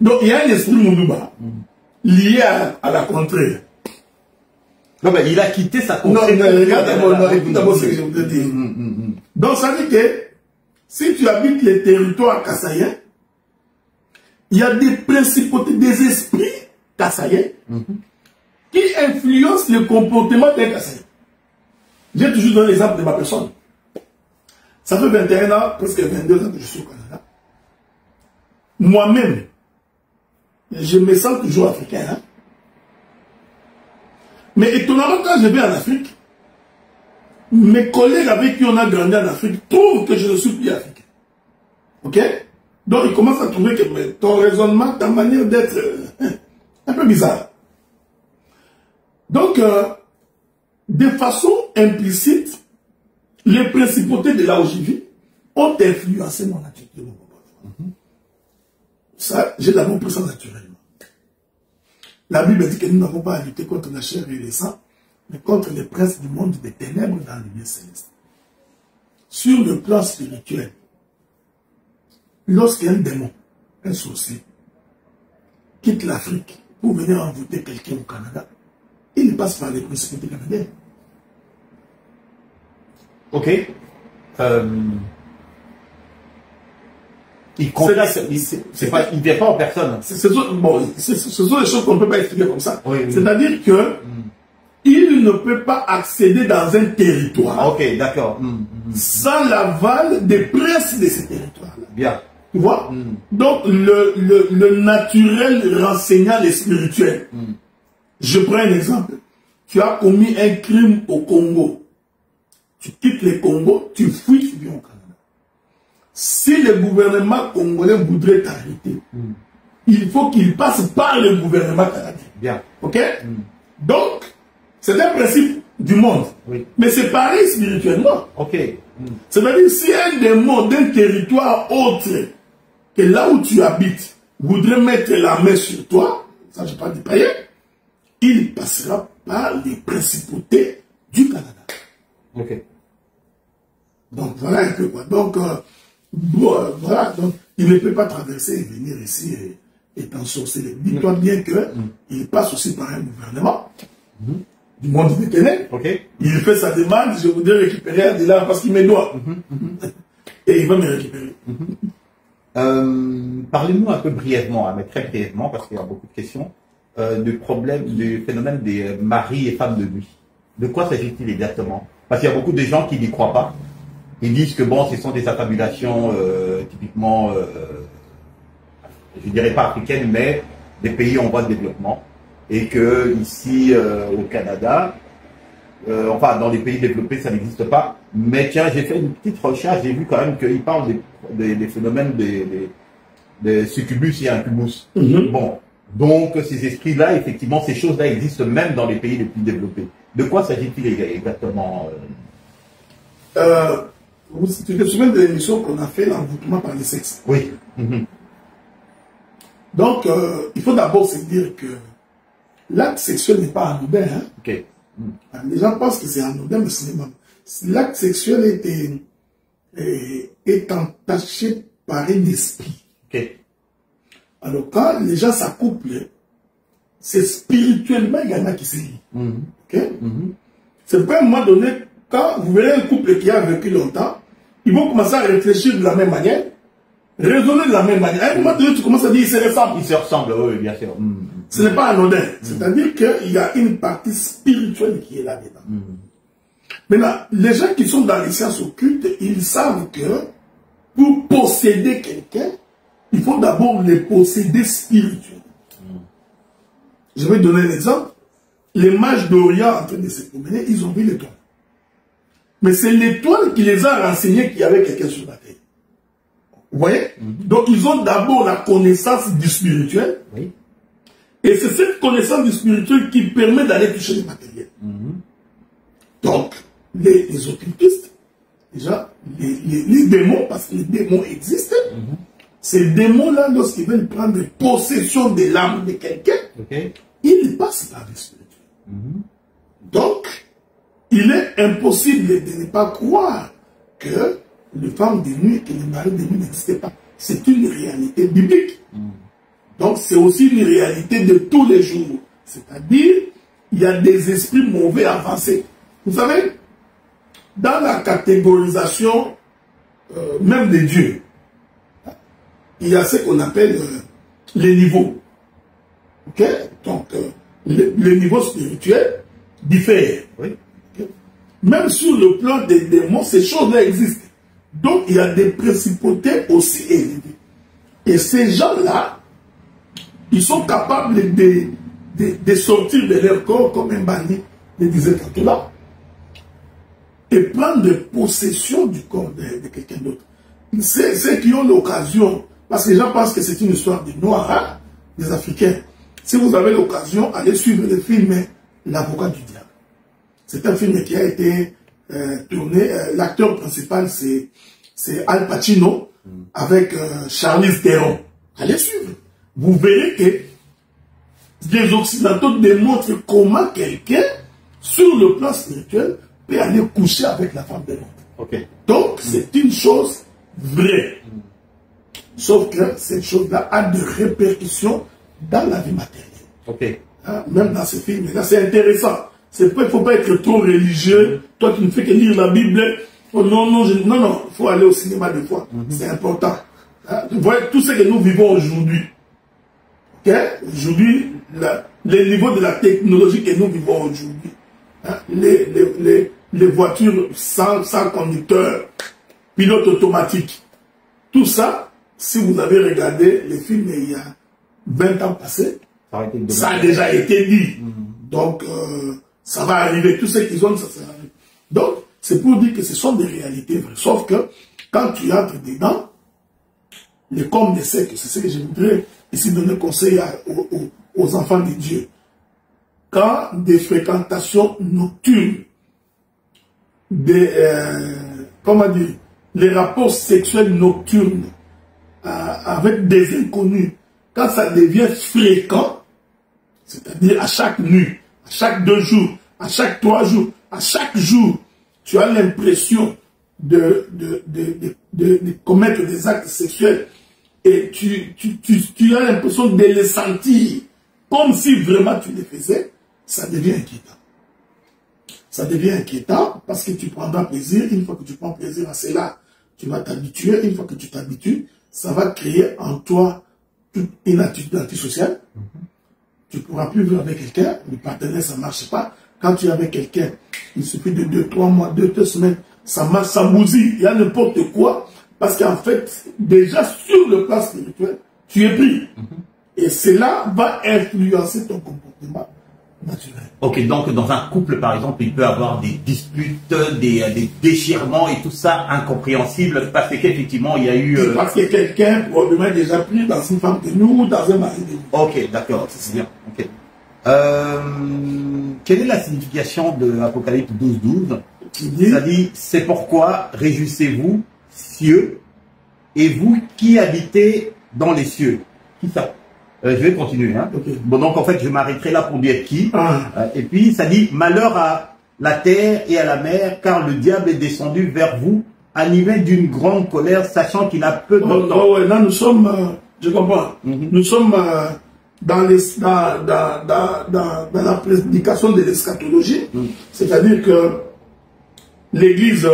Donc il y a un esprit Moulouba lié à la contrée. Non, mais il a quitté sa contrée. Non, regarde d'abord ce que je voudrais dire. Donc ça veut dire que si tu habites les territoires kassaïens, il y a des principautés, des esprits kassaïens qui influencent le comportement des kassaïens. J'ai toujours donné l'exemple de ma personne. Ça fait 21 ans, presque 22 ans que je suis au Canada. Moi-même, je me sens toujours africain. Hein? Mais étonnamment, quand je vais en Afrique, mes collègues avec qui on a grandi en Afrique trouvent que je ne suis plus africain. Ok? Donc ils commencent à trouver que ton raisonnement, ta manière d'être un peu bizarre. Donc, de façon implicite, les principautés de là où je vis ont influencé mon attitude, mon comportement. Ça, j'ai d'abord pris ça naturellement. La Bible dit que nous n'avons pas à lutter contre la chair et le sang, mais contre les princes du monde des ténèbres dans le lieu céleste. Sur le plan spirituel, lorsqu'un démon, un sorcier, quitte l'Afrique pour venir envoûter quelqu'un au Canada, il passe par les principautés canadiennes. Ok. Il ne vient pas en personne. Ce sont des choses qu'on ne peut pas expliquer comme ça. Oui, oui. C'est-à-dire que il ne peut pas accéder dans un territoire d'accord. Sans l'aval des princes de ces territoires-là. Bien. Tu vois? Donc, le naturel renseignant les spirituels. Je prends un exemple. Tu as commis un crime au Congo. Tu quittes le Congo, tu fuis, tu viens au Canada. Si le gouvernement congolais voudrait t'arrêter, il faut qu'il passe par le gouvernement canadien. Bien. Ok? Donc, c'est un principe du monde. Oui. Mais c'est pareil spirituellement. Ok. C'est-à-dire, si un démon d'un territoire autre que là où tu habites voudrait mettre la main sur toi, ça je parle du païen, il passera par les principautés du Canada. Ok. Donc voilà un peu quoi. Donc, voilà, donc il ne peut pas traverser et venir ici et t'ensorceler. Dis-toi bien qu'il passe aussi par un gouvernement du monde des ténèbres. Il fait sa demande, je voudrais récupérer un de là parce qu'il me doit. Et il va me récupérer. Parlez-nous un peu brièvement, mais très brièvement, parce qu'il y a beaucoup de questions, du phénomène des maris et femmes de nuit. De quoi s'agit-il exactement? Parce qu'il y a beaucoup de gens qui n'y croient pas. Ils disent que bon, ce sont des affabulations typiquement, je dirais pas africaines, mais des pays en voie de développement. Et que ici, au Canada, enfin dans les pays développés, ça n'existe pas. Mais tiens, j'ai fait une petite recherche, j'ai vu quand même qu'ils parlent des phénomènes des succubus et incubus. Bon, donc ces esprits-là, effectivement, ces choses-là existent même dans les pays les plus développés. De quoi s'agit-il exactement Tu te souviens de l'émission qu'on a fait, l'envoûtement par le sexe? Oui. Donc, il faut d'abord se dire que l'acte sexuel n'est pas anodin. Hein? Les gens pensent que c'est anodin, mais ce n'est pas. L'acte sexuel est entaché par un esprit. Alors, quand les gens s'accouplent, c'est spirituellement également qui se lie. C'est pas à un moment donné, quand vous verrez un couple qui a vécu longtemps, ils vont commencer à réfléchir de la même manière, raisonner de la même manière. À un moment donné, tu commences à dire, ils se ressemblent. Ils se ressemblent, oui, bien sûr. Ce n'est pas anodin. C'est-à-dire qu'il y a une partie spirituelle qui est là-dedans. Maintenant, les gens qui sont dans les sciences occultes, ils savent que pour posséder quelqu'un, il faut d'abord les posséder spirituellement. Je vais donner un exemple. Les mages d'Orient en train de se promener, ils ont vu l'étoile. Mais c'est l'étoile qui les a renseignés qu'il y avait quelqu'un sur la terre. Vous voyez? Donc ils ont d'abord la connaissance du spirituel. Et c'est cette connaissance du spirituel qui permet d'aller toucher le matériel. Donc, les occultistes, déjà, les démons, parce que les démons existent, ces démons-là, lorsqu'ils veulent prendre possession de l'âme de quelqu'un, ils passent par le spirituel. Donc, il est impossible de ne pas croire que les femmes de nuit, que les maris de nuit n'existaient pas. C'est une réalité biblique. Donc, c'est aussi une réalité de tous les jours. C'est-à-dire, il y a des esprits mauvais avancés. Vous savez, dans la catégorisation même des dieux, il y a ce qu'on appelle les niveaux. Donc, les niveaux spirituels diffèrent. Même sur le plan des démons, ces choses-là existent. Donc, il y a des principautés aussi élevées. Et ces gens-là, ils sont capables de sortir de leur corps comme un bandit, le disait tantôt là, et prendre possession du corps de quelqu'un d'autre. C'est ceux qui ont l'occasion, parce que les gens pensent que c'est une histoire des Noirs, hein, des Africains. Si vous avez l'occasion, allez suivre le film L'Avocat du Diable. C'est un film qui a été tourné. L'acteur principal, c'est Al Pacino avec Charlize Theron. Allez suivre. Vous verrez que des Occidentaux démontrent comment quelqu'un, sur le plan spirituel, peut aller coucher avec la femme de l'autre. Okay. Donc, c'est une chose vraie. Sauf que cette chose-là a des répercussions dans la vie matérielle. Okay. Hein, même dans ces films-là, c'est intéressant. Il ne faut pas être trop religieux. Toi, tu ne fais que lire la Bible. Oh, non, non, non, il faut aller au cinéma des fois. C'est important. Hein, vous voyez, tout ce que nous vivons aujourd'hui. Okay? Aujourd'hui, les niveaux de la technologie que nous vivons aujourd'hui. Hein, les voitures sans conducteur, pilote automatique. Tout ça, si vous avez regardé les films il y a 20 ans passés, ça a déjà été dit. Donc, ça va arriver. Tout ce qu'ils ont, ça arrive. Donc, c'est pour dire que ce sont des réalités vraies. Sauf que, quand tu entres dedans, les comme de sectes, c'est ce que je voudrais ici donner conseil aux enfants de Dieu. Quand des fréquentations nocturnes, comment dire, les rapports sexuels nocturnes avec des inconnus, quand ça devient fréquent, c'est-à-dire à chaque nuit, à chaque 2 jours, à chaque 3 jours, à chaque jour, tu as l'impression de commettre des actes sexuels et tu as l'impression de les sentir comme si vraiment tu les faisais, ça devient inquiétant. Ça devient inquiétant parce que tu prendras plaisir. Une fois que tu prends plaisir à cela, tu vas t'habituer. Une fois que tu t'habitues, ça va créer en toi toute une attitude antisociale. Tu ne pourras plus vivre avec quelqu'un. Le partenaire, ça ne marche pas. Quand tu es avec quelqu'un, il suffit de 2-3 mois, 2 semaines, ça marche, ça bousille. Il y a n'importe quoi. Parce qu'en fait, déjà sur le plan spirituel, tu es pris. Et cela va influencer ton comportement naturel. Ok, donc dans un couple, par exemple, il peut y avoir des disputes, des déchirements et tout ça incompréhensible parce qu'effectivement, il y a eu... Parce que quelqu'un probablement déjà pris dans une femme de nous ou dans un mari de nous. Ok, d'accord, c'est bien. Okay. Quelle est la signification de Apocalypse 12:12? Ça dit, c'est pourquoi réjouissez-vous, cieux, et vous qui habitez dans les cieux. Qui ça? Je vais continuer. Hein. Okay. Bon, donc en fait, je m'arrêterai là pour dire qui. Et puis, ça dit, malheur à la terre et à la mer, car le diable est descendu vers vous, animé d'une grande colère, sachant qu'il a peu de temps. Ouais, là, nous sommes, je comprends, nous sommes dans la prédication de l'eschatologie, c'est-à-dire que l'Église,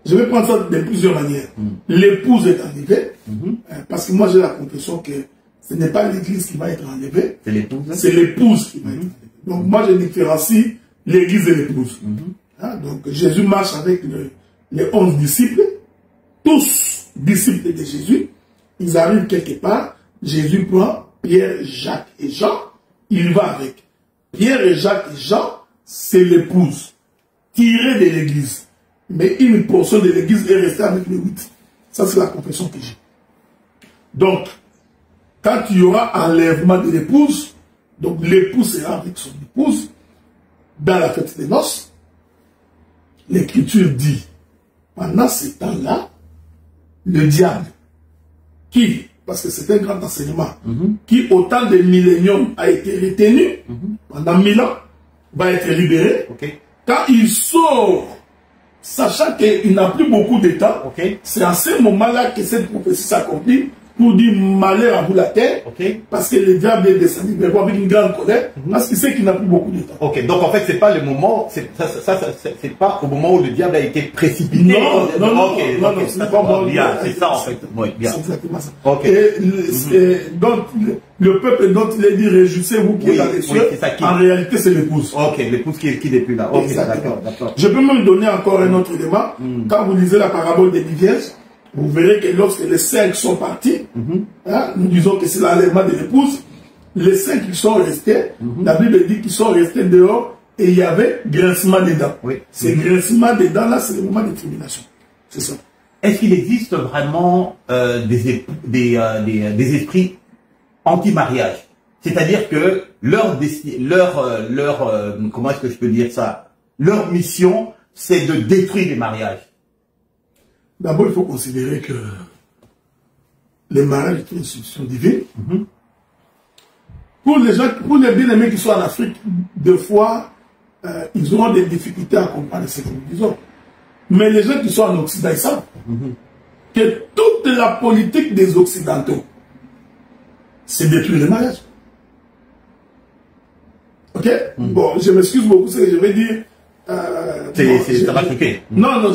je vais prendre ça de plusieurs manières. L'épouse est enlevée, parce que moi j'ai la confession que ce n'est pas l'Église qui va être enlevée, c'est l'épouse. C'est l'épouse qui va être enlevée. Donc moi je différencie l'Église et l'épouse. Donc Jésus marche avec les 11 disciples, tous disciples de Jésus. Ils arrivent quelque part, Jésus prend Pierre, Jacques et Jean, il va avec. Pierre et Jacques et Jean, c'est l'épouse, tirée de l'Église. Mais une portion de l'Église est restée avec les 8. Ça, c'est la confession que j'ai. Donc, quand il y aura enlèvement de l'épouse, donc l'épouse sera avec son épouse dans la fête des noces. L'Écriture dit, pendant ce temps-là, le diable, qui, parce que c'est un grand enseignement, qui au temps des milléniums a été retenu pendant 1000 ans, va être libéré. Quand il sort, sachant qu'il n'a plus beaucoup de temps, c'est à ce moment-là que cette prophétie s'accomplit pour dire malheur à vous la terre, parce que le diable est descendu vers vous avec une grande colère, parce qu'il sait qu'il n'a plus beaucoup de temps. Ok, donc en fait, c'est pas le moment, c'est pas au moment où le diable a été précipité. Non, c'est pas bien, c'est ça en fait. Oui, bien. C'est exactement ça. Donc, le peuple dont il est dit réjouissez-vous qui est dans les cieux, en réalité c'est l'épouse. Ok, l'épouse qui n'est plus là. Ok, d'accord. Je peux même donner encore un autre élément. Quand vous lisez la parabole des 10 vierges, vous verrez que lorsque les 5 sont partis, nous disons que c'est l'enlèvement de l'épouse, les 5 qui sont restés, la Bible dit qu'ils sont restés dehors et il y avait grincement des dents. Ces grincements des dents là, c'est le moment de tribulation. C'est ça. Est-ce qu'il existe vraiment des esprits anti-mariage? C'est-à-dire que comment est-ce que je peux dire ça? Leur mission, c'est de détruire les mariages. D'abord, il faut considérer que les mariages est une institution divine. pour les gens, pour les bien-aimés qui sont en Afrique, des fois, ils auront des difficultés à comprendre ce que nous disons. Mais les gens qui sont en Occident, ils savent que toute la politique des Occidentaux, c'est détruire le mariage. Ok? Bon, je m'excuse beaucoup, ce que je vais dire. Ça va choquer. Non, non,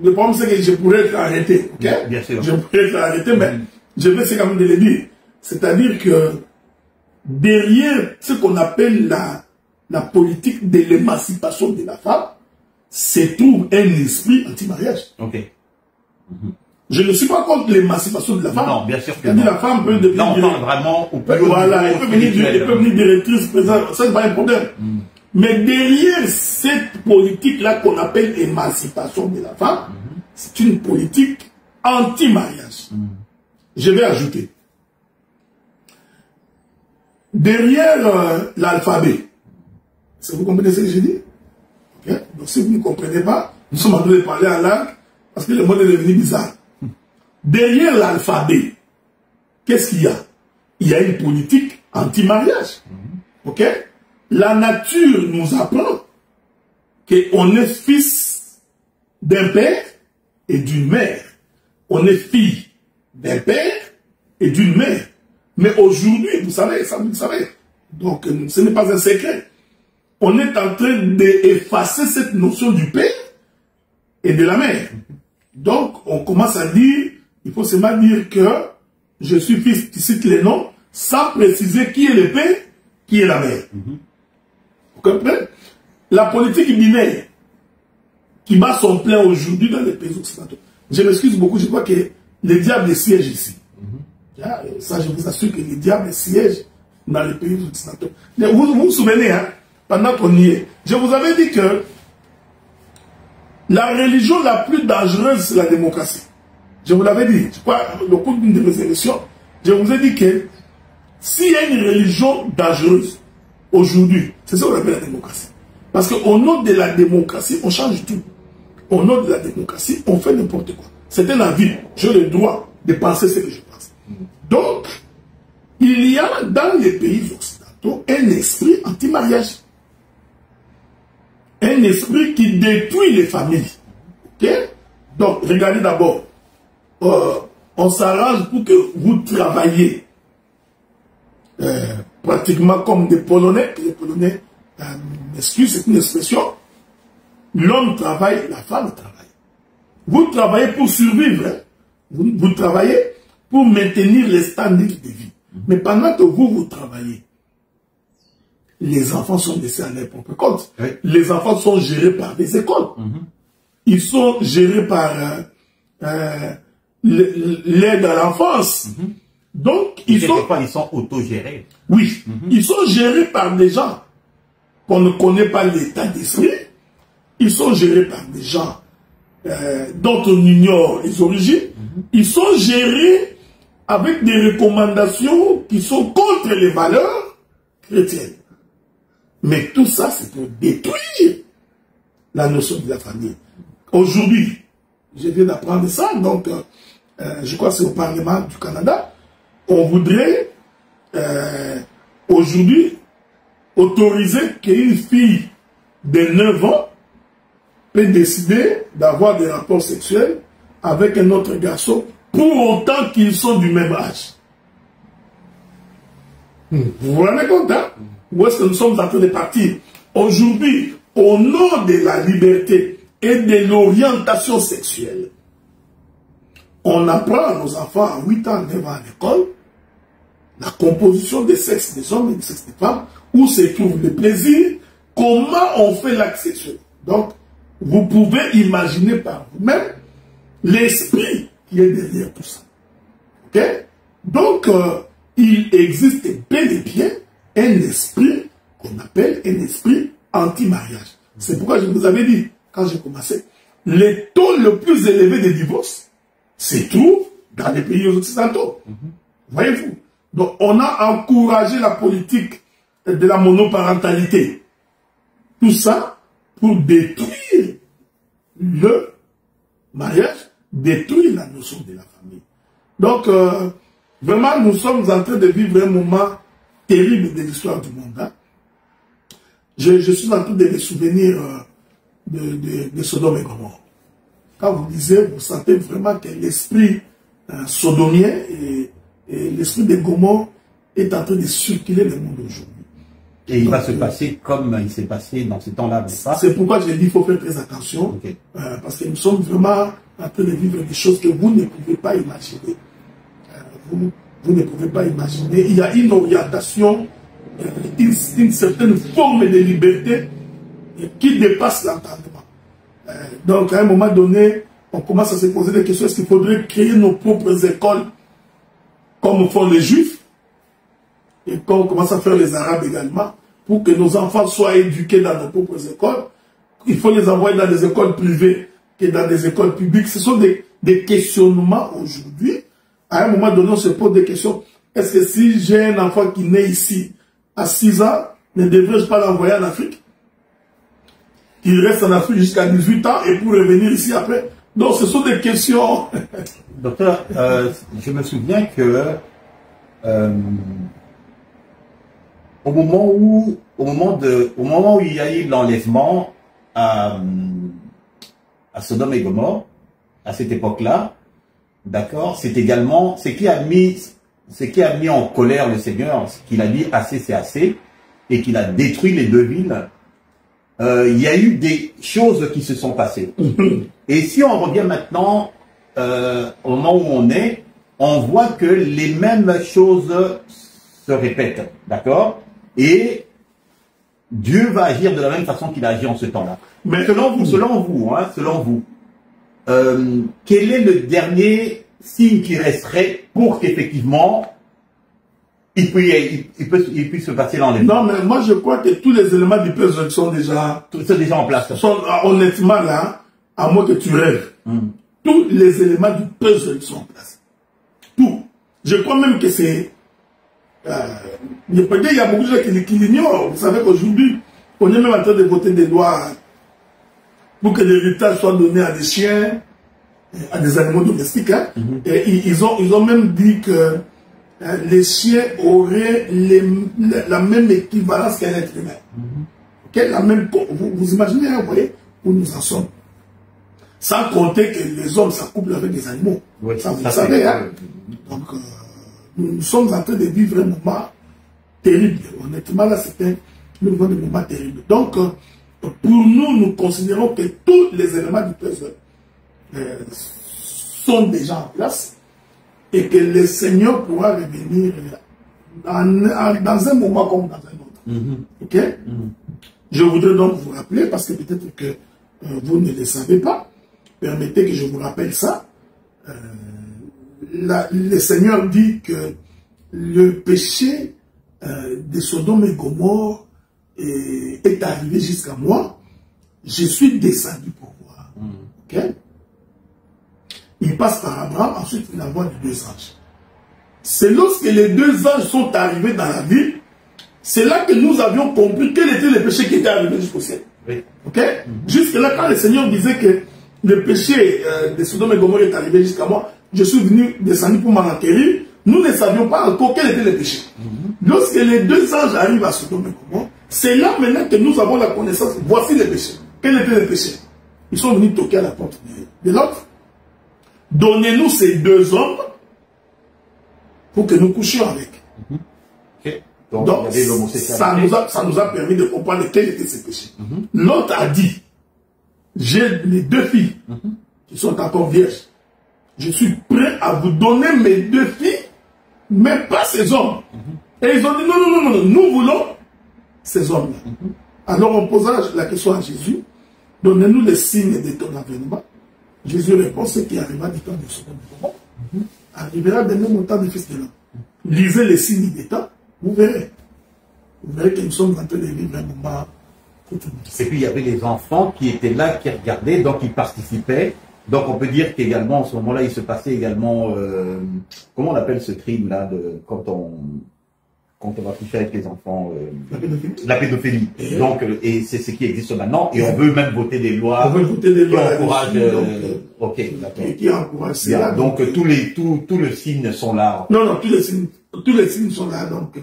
le problème c'est que je pourrais être arrêté. Ok? Bien sûr. Je pourrais être arrêté, mais je vais essayer quand même de le dire. C'est-à-dire que derrière ce qu'on appelle la politique de l'émancipation de la femme, se trouve un esprit anti-mariage. Ok. Je ne suis pas contre l'émancipation de la femme. Non, bien sûr que non. La femme peut devenir... Non, vraiment, au plus voilà, elle peut venir directrice, présidente, ça c'est pas un problème. Mais derrière cette politique-là qu'on appelle émancipation de la femme, c'est une politique anti-mariage. Je vais ajouter. Derrière l'alphabet, vous comprenez ce que je dis? Okay? Donc si vous ne comprenez pas, nous sommes en train de parler en langue parce que le monde est devenu bizarre. Derrière l'alphabet, qu'est-ce qu'il y a? Il y a une politique anti-mariage. Ok? La nature nous apprend qu'on est fils d'un père et d'une mère. On est fille d'un père et d'une mère. Mais aujourd'hui, vous savez, ça vous le savez, donc ce n'est pas un secret. On est en train d'effacer cette notion du père et de la mère. Donc, on commence à dire, il faut seulement dire que je suis fils, tu cites les noms, sans préciser qui est le père, qui est la mère. Vous comprenez? La politique binaire qui bat son plein aujourd'hui dans les pays occidentaux. Je m'excuse beaucoup, je crois que le diable siège ici. Ça, je vous assure que le diable siège dans les pays occidentaux. Vous vous souvenez, hein, pendant qu'on y est, je vous avais dit que la religion la plus dangereuse, c'est la démocratie. Je vous l'avais dit, je crois, au cours d'une de mes émissions, je vous ai dit que s'il y a une religion dangereuse aujourd'hui, c'est ça qu'on appelle la démocratie. Parce qu'au nom de la démocratie, on change tout. Au nom de la démocratie, on fait n'importe quoi. C'est un avis. J'ai le droit de penser ce que je pense. Donc, il y a dans les pays occidentaux un esprit anti-mariage. Un esprit qui détruit les familles. Ok? Donc, regardez d'abord. On s'arrange pour que vous travaillez pratiquement comme des Polonais. Les Polonais, excuse, c'est une expression. L'homme travaille, la femme travaille. Vous travaillez pour survivre. Hein? Vous travaillez pour maintenir les standards de vie. Mais pendant que vous travaillez, les enfants sont laissés à leur propre compte. Oui. Les enfants sont gérés par des écoles. Ils sont gérés par l'aide à l'enfance. Donc, ils sont autogérés. Oui. Ils sont gérés par des gens qu'on ne connaît pas l'état d'esprit. Ils sont gérés par des gens dont on ignore les origines. Ils sont gérés avec des recommandations qui sont contre les valeurs chrétiennes. Mais tout ça, c'est pour détruire la notion de la famille. Aujourd'hui, je viens d'apprendre ça, donc je crois que c'est au Parlement du Canada, on voudrait aujourd'hui autoriser qu'une fille de 9 ans peut décider d'avoir des rapports sexuels avec un autre garçon pour autant qu'ils sont du même âge. Vous vous rendez compte, hein? Où est-ce que nous sommes en train de partir? Aujourd'hui, au nom de la liberté et de l'orientation sexuelle, on apprend à nos enfants à 8 ans, 9 ans à l'école, la composition des sexes des hommes et des sexes des femmes, où se trouve le plaisir, comment on fait l'acte sexuel. Donc, vous pouvez imaginer par vous-même l'esprit qui est derrière tout ça. Ok? Donc, il existe bel et bien un esprit qu'on appelle un esprit anti-mariage. C'est pourquoi je vous avais dit, quand j'ai commencé, le taux le plus élevé de divorce se trouve dans les pays occidentaux. Voyez-vous? Donc, on a encouragé la politique de la monoparentalité. Tout ça pour détruire le mariage, détruire la notion de la famille. Donc, vraiment, nous sommes en train de vivre un moment terribles de l'histoire du monde. Hein. Je suis en train de me souvenir de Sodome et Gomorrhe. Quand vous lisez, vous sentez vraiment que l'esprit sodomien et l'esprit de Gomorrhe est en train de circuler le monde aujourd'hui. Et il va se passer comme il s'est passé dans ces temps-là, n'est-ce pas? C'est pourquoi j'ai dit qu'il faut faire très attention, okay. Parce que nous sommes vraiment en train de vivre des choses que vous ne pouvez pas imaginer. Vous ne pouvez pas imaginer. Il y a une orientation, une certaine forme de liberté qui dépasse l'entendement. Donc, à un moment donné, on commence à se poser des questions. Est-ce qu'il faudrait créer nos propres écoles comme font les Juifs? Et comme on commence à faire les Arabes également, pour que nos enfants soient éduqués dans nos propres écoles, il faut les envoyer dans des écoles privées que dans des écoles publiques. Ce sont des questionnements aujourd'hui. À un moment donné, on se pose des questions. Est-ce que si j'ai un enfant qui naît ici à 6 ans, ne devrais-je pas l'envoyer en Afrique? Il reste en Afrique jusqu'à 18 ans et pour revenir ici après. Donc ce sont des questions. Docteur, je me souviens que au moment où il y a eu l'enlèvement à Sodome et Gomorrhe, à cette époque-là, d'accord, c'est également ce qui a mis en colère le Seigneur, ce qu'il a dit assez c'est assez, et qu'il a détruit les 2 villes. Il y a eu des choses qui se sont passées. Et si on revient maintenant au moment où on voit que les mêmes choses se répètent, d'accord? Et Dieu va agir de la même façon qu'il a agi en ce temps-là. Mais selon vous, quel est le dernier signe qui resterait pour qu'effectivement il puisse se passer l'enlèvement? Non, mais moi je crois que tous les éléments du puzzle sont déjà en place. Honnêtement là, à moins que tu rêves, tous les éléments du puzzle sont en place. Tout. Je crois même que c'est... il y a beaucoup de gens qui l'ignorent. Vous savez qu'aujourd'hui, on est même en train de voter des lois pour que l'héritage soit donné à des chiens, à des animaux domestiques. Hein. Et ils ont même dit que les chiens auraient la même équivalence qu'un être humain. Okay? Vous imaginez, hein, vous voyez, où nous en sommes. Sans compter que les hommes s'accouplent avec des animaux. Oui, ça, vous le savez. Hein. Donc, nous sommes en train de vivre un moment terrible. Honnêtement, là, c'est un moment terrible. Donc, pour nous, nous considérons que tous les éléments du puzzle sont déjà en place et que le Seigneur pourra revenir dans un moment comme dans un autre. Ok? Je voudrais donc vous rappeler, parce que peut-être que vous ne le savez pas, permettez que je vous rappelle ça. Le Seigneur dit que le péché de Sodome et Gomorrhe est arrivé jusqu'à moi. Je suis descendu pour voir. Okay? Il passe par Abraham, ensuite il envoie les 2 anges. C'est lorsque les 2 anges sont arrivés dans la ville, c'est là que nous avions compris quel était le péché qui était arrivé jusqu'au ciel. Oui. Okay? Jusque-là, quand le Seigneur disait que le péché de Sodome et Gomorrhe est arrivé jusqu'à moi, je suis descendu pour m'en enquérir, nous ne savions pas encore quel était le péché. Lorsque les 2 anges arrivent à Sodome et Gomorrhe, c'est là maintenant que nous avons la connaissance. Voici le péché. Quel était le péché? Ils sont venus toquer à la porte de l'autre. Donnez-nous ces 2 hommes pour que nous couchions avec. Okay. Donc ça nous a permis de comprendre quel était ce péché. L'autre a dit, j'ai les 2 filles qui sont encore vierges. Je suis prêt à vous donner mes 2 filles, mais pas ces hommes. Et ils ont dit, non, nous voulons ces hommes-là. Alors on posera la question à Jésus, donnez-nous les signes de ton avènement. Jésus répond, ce qui arrivera du temps de Sodome et Gomorrhe arrivera de même au temps du Fils de l'homme. Lisez les signes des temps, vous verrez. Vous verrez que nous sommes en train de vivre un moment. Et puis il y avait les enfants qui étaient là, qui regardaient, donc ils participaient. Donc on peut dire qu'également, en ce moment-là, il se passait également, comment on appelle ce crime-là, quand on va coucher avec les enfants, la pédophilie. Donc, et c'est ce qui existe maintenant, et on veut même voter des lois, qui encouragent, ok, d'accord. Et qui encouragent cela. Donc tous les signes sont là. Non, tous les signes sont là, donc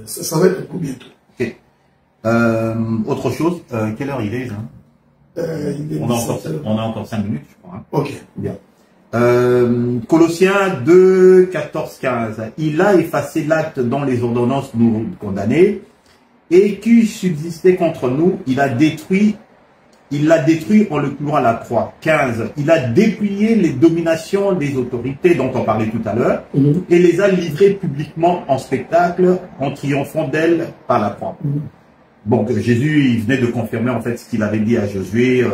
ça va être pour bientôt. Ok. Autre chose, quelle heure il est, hein? On a encore 5 minutes, je crois. Hein. Ok. Bien. Colossiens 2, 14, 15. Il a effacé l'acte dans les ordonnances nous condamnées et qui subsistait contre nous, il l'a détruit en le clouant à la croix. 15. Il a dépouillé les dominations des autorités dont on parlait tout à l'heure et les a livrées publiquement en spectacle en triomphant d'elles par la croix. Bon, Jésus, il venait de confirmer en fait ce qu'il avait dit à Josué,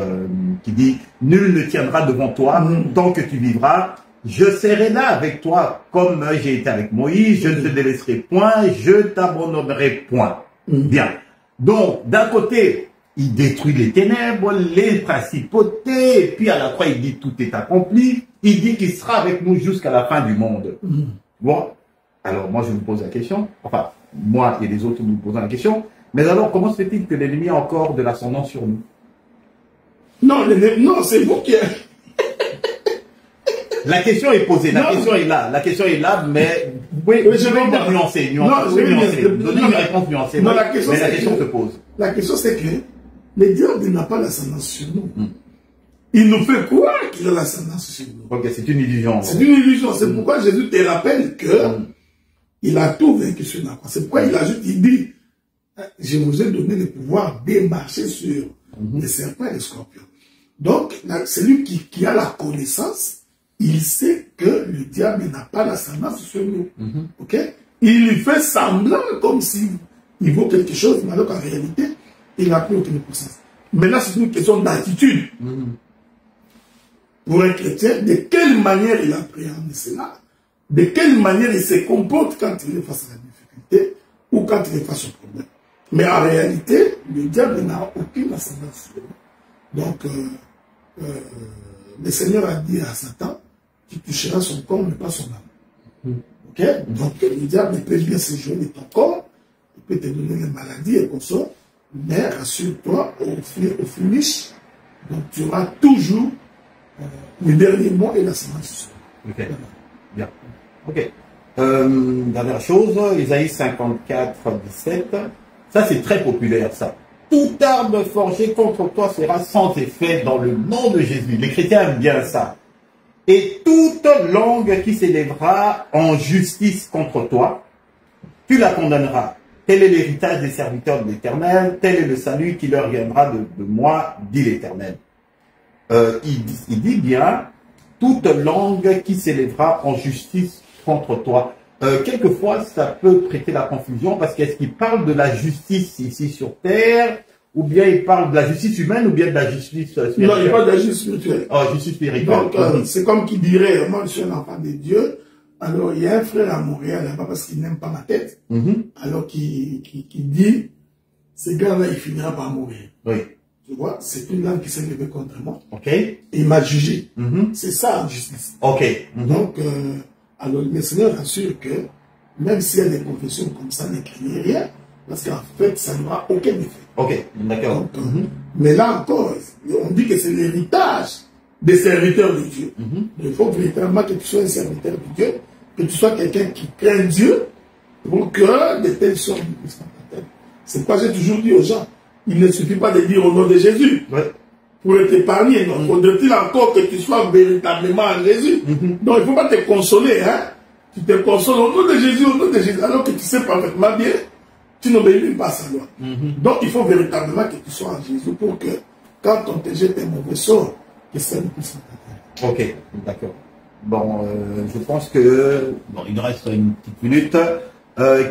qui dit « Nul ne tiendra devant toi tant que tu vivras. Je serai là avec toi comme j'ai été avec Moïse. Je ne te délaisserai point, je t'abandonnerai point. » Bien. Donc, d'un côté, il détruit les ténèbres, les principautés, et puis à la croix, il dit « Tout est accompli. » Il dit qu'il sera avec nous jusqu'à la fin du monde. Bon, alors moi, je vous pose la question, enfin, moi et les autres nous posons la question, mais alors, comment se fait-il que l'ennemi a encore de l'ascendant sur nous? Non, c'est vous qui... La question est posée, la question est là, mais vous pouvez nuancer, donner une réponse nuancée, mais la question se pose. La question c'est que le diable n'a pas l'ascendance sur nous. Il nous fait croire qu'il a l'ascendance sur nous. Ok, c'est une illusion. C'est une illusion, c'est pourquoi Jésus te rappelle que il a tout vaincu sur la croix. C'est pourquoi il ajoute, il dit, je vous ai donné le pouvoir de marcher sur les serpents et les scorpions. Donc, celui qui a la connaissance, il sait que le diable n'a pas l'ascendance sur nous. Ok? Il lui fait semblant comme s'il vaut quelque chose, mais alors qu'en réalité, il n'a plus aucune puissance. Maintenant, c'est une question d'attitude. Pour un chrétien, de quelle manière il appréhende cela? De quelle manière il se comporte quand il est face à la difficulté ou quand il est face au problème? Mais en réalité, le diable n'a aucune ascendance sur nous. Donc, le Seigneur a dit à Satan, tu toucheras son corps, mais pas son âme. Ok? Donc, le diable peut bien se jouer de ton corps, il peut te donner des maladies et comme ça, mais rassure-toi, au finish, donc tu auras toujours le dernier mot et l'ascendance sur nous. Ok. Bien. Ok. Dernière chose, Isaïe 54, 17. Ça, c'est très populaire, ça. Toute arme forgée contre toi sera sans effet dans le nom de Jésus. Les chrétiens aiment bien ça. Et toute langue qui s'élèvera en justice contre toi, tu la condamneras. Tel est l'héritage des serviteurs de l'Éternel, tel est le salut qui leur viendra de moi, dit l'Éternel. Il dit bien, toute langue qui s'élèvera en justice contre toi. Quelquefois, ça peut prêter la confusion parce qu'est-ce qu'il parle de la justice ici sur terre, ou bien il parle de la justice humaine, ou bien de la justice spirituelle? Non, il parle de la justice spirituelle. Oh, justice spirituelle. Donc, c'est comme qui dirait, moi je suis un enfant de Dieu, alors il y a un frère à Montréal là-bas parce qu'il n'aime pas ma tête, alors qui dit, ce gars-là, il finira par mourir. Oui. Tu vois, c'est une langue qui s'est levée contre moi. Ok. Et il m'a jugé. C'est ça, en justice. Ok. Donc, alors le Seigneur assure que même s'il y a des confessions comme ça, ne craignez rien, parce qu'en fait, ça n'aura aucun effet. Ok, d'accord. Mais là encore, on dit que c'est l'héritage des serviteurs de Dieu. Il faut véritablement que tu sois un serviteur de Dieu, que tu sois quelqu'un qui craint Dieu, pour que de telles choses ne puissent pas t'atteindre. C'est pourquoi j'ai toujours dit aux gens, il ne suffit pas de dire au nom de Jésus. Pour t'épargner, donc faudrait-il encore que tu sois véritablement en Jésus. Donc il ne faut pas te consoler, hein. Tu te consoles au nom de Jésus, alors que tu sais parfaitement bien, tu n'obéis pas à sa loi. Donc il faut véritablement que tu sois en Jésus pour que, quand on te jette un mauvais sort, que ça ne puisse pas t'atteindre. Ok, d'accord. Bon, je pense que, bon, il nous reste une petite minute.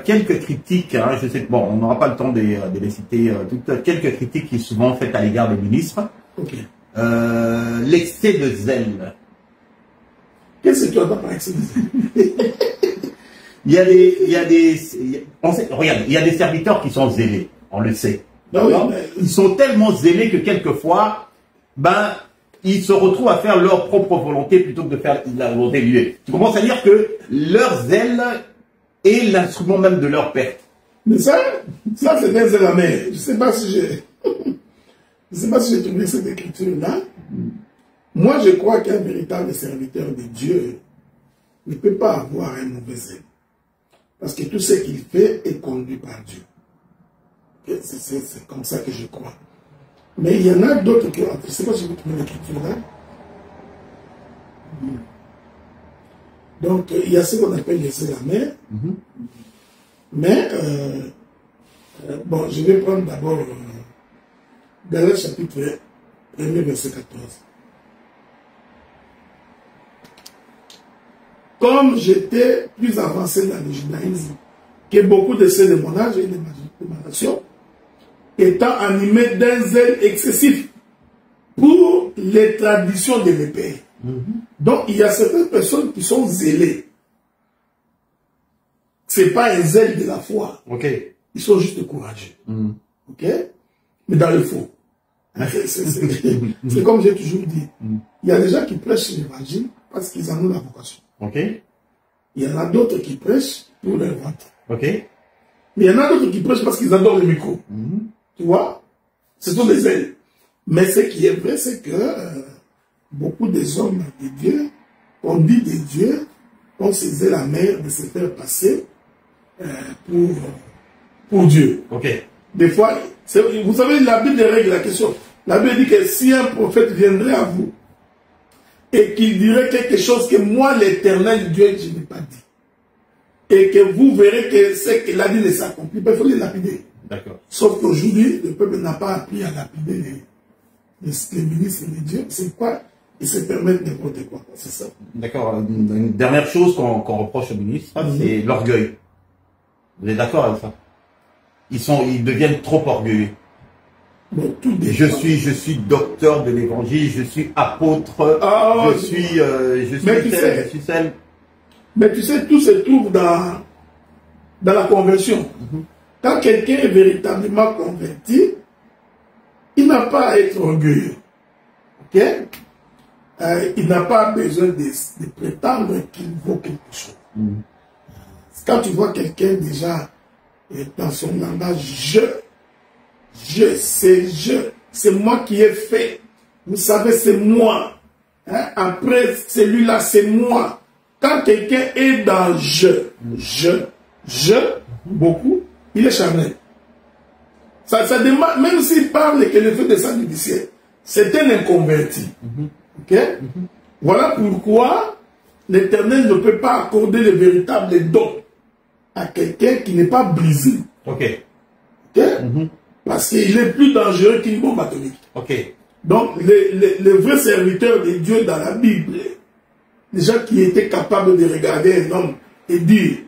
Quelques critiques, hein, je sais que, bon, on n'aura pas le temps de les citer toutes, quelques critiques qui sont souvent faites à l'égard des ministres. L'excès de zèle. Qu'est-ce que tu entends par excès de zèle? Regarde, il y a des serviteurs qui sont zélés, on le sait. Ben oui, ils sont tellement zélés que quelquefois, ben, ils se retrouvent à faire leur propre volonté plutôt que de faire la volonté de Dieu. Tu commences à dire que leur zèle est l'instrument même de leur perte. Mais ça c'est un zèle amer. Je ne sais pas si j'ai trouvé cette écriture-là. Moi, je crois qu'un véritable serviteur de Dieu ne peut pas avoir un mauvais zèle. Parce que tout ce qu'il fait est conduit par Dieu. C'est comme ça que je crois. Mais il y en a d'autres qui... Je ne sais pas si vous trouvez l'écriture là. Donc, il y a ce qu'on appelle les élamères. Mais, bon, je vais prendre d'abord Galates chapitre 1, verset 14. Comme j'étais plus avancé dans le judaïsme que beaucoup de ceux de mon âge et de ma nation, étant animés d'un zèle excessif pour les traditions de mes pères. Donc, il y a certaines personnes qui sont zélées. Ce n'est pas un zèle de la foi. Ils sont juste courageux. Mais dans le faux. C'est comme j'ai toujours dit. Il y a des gens qui prêchent l'évangile parce qu'ils en ont la vocation. Il y en a d'autres qui prêchent pour leur ventre. Mais il y en a d'autres qui prêchent parce qu'ils adorent le micro. Tu vois? Ce sont des ailes. Mais ce qui est vrai, c'est que beaucoup des hommes de Dieu, on dit de Dieu, ont saisi la mer de se faire passer pour Dieu. Des fois, vous savez, la Bible règle la question. La Bible dit que si un prophète viendrait à vous et qu'il dirait quelque chose que moi, l'Éternel Dieu, je n'ai pas dit, et que vous verrez que ce qu'il a dit ne s'accomplit, il faut les lapider. Sauf qu'aujourd'hui, le peuple n'a pas appris à lapider les ministres de Dieu. C'est quoi? Ils se permettent n'importe quoi. C'est ça. D'accord. Une dernière chose qu'on reproche aux ministres, c'est l'orgueil. Vous êtes d'accord avec ça? Ils deviennent trop orgueilleux. Bon, je suis docteur de l'évangile, je suis apôtre, je suis celle. Mais tu sais, tout se trouve dans la conversion. Quand quelqu'un est véritablement converti, il n'a pas à être orgueilleux. Il n'a pas besoin de prétendre qu'il vaut quelque chose. Quand tu vois quelqu'un déjà dans son langage, c'est moi qui ai fait. Vous savez, c'est moi. Après, celui-là, c'est moi. Quand quelqu'un est dans beaucoup, il est charnel. Ça demande, même s'il parle que le feu descend du ciel, c'est un inconverti. Voilà pourquoi l'Éternel ne peut pas accorder le véritable don à quelqu'un qui n'est pas brisé. Parce qu'il est plus dangereux qu'une bombe atomique. Donc, les vrais serviteurs de Dieu dans la Bible, les gens qui étaient capables de regarder un homme et dire,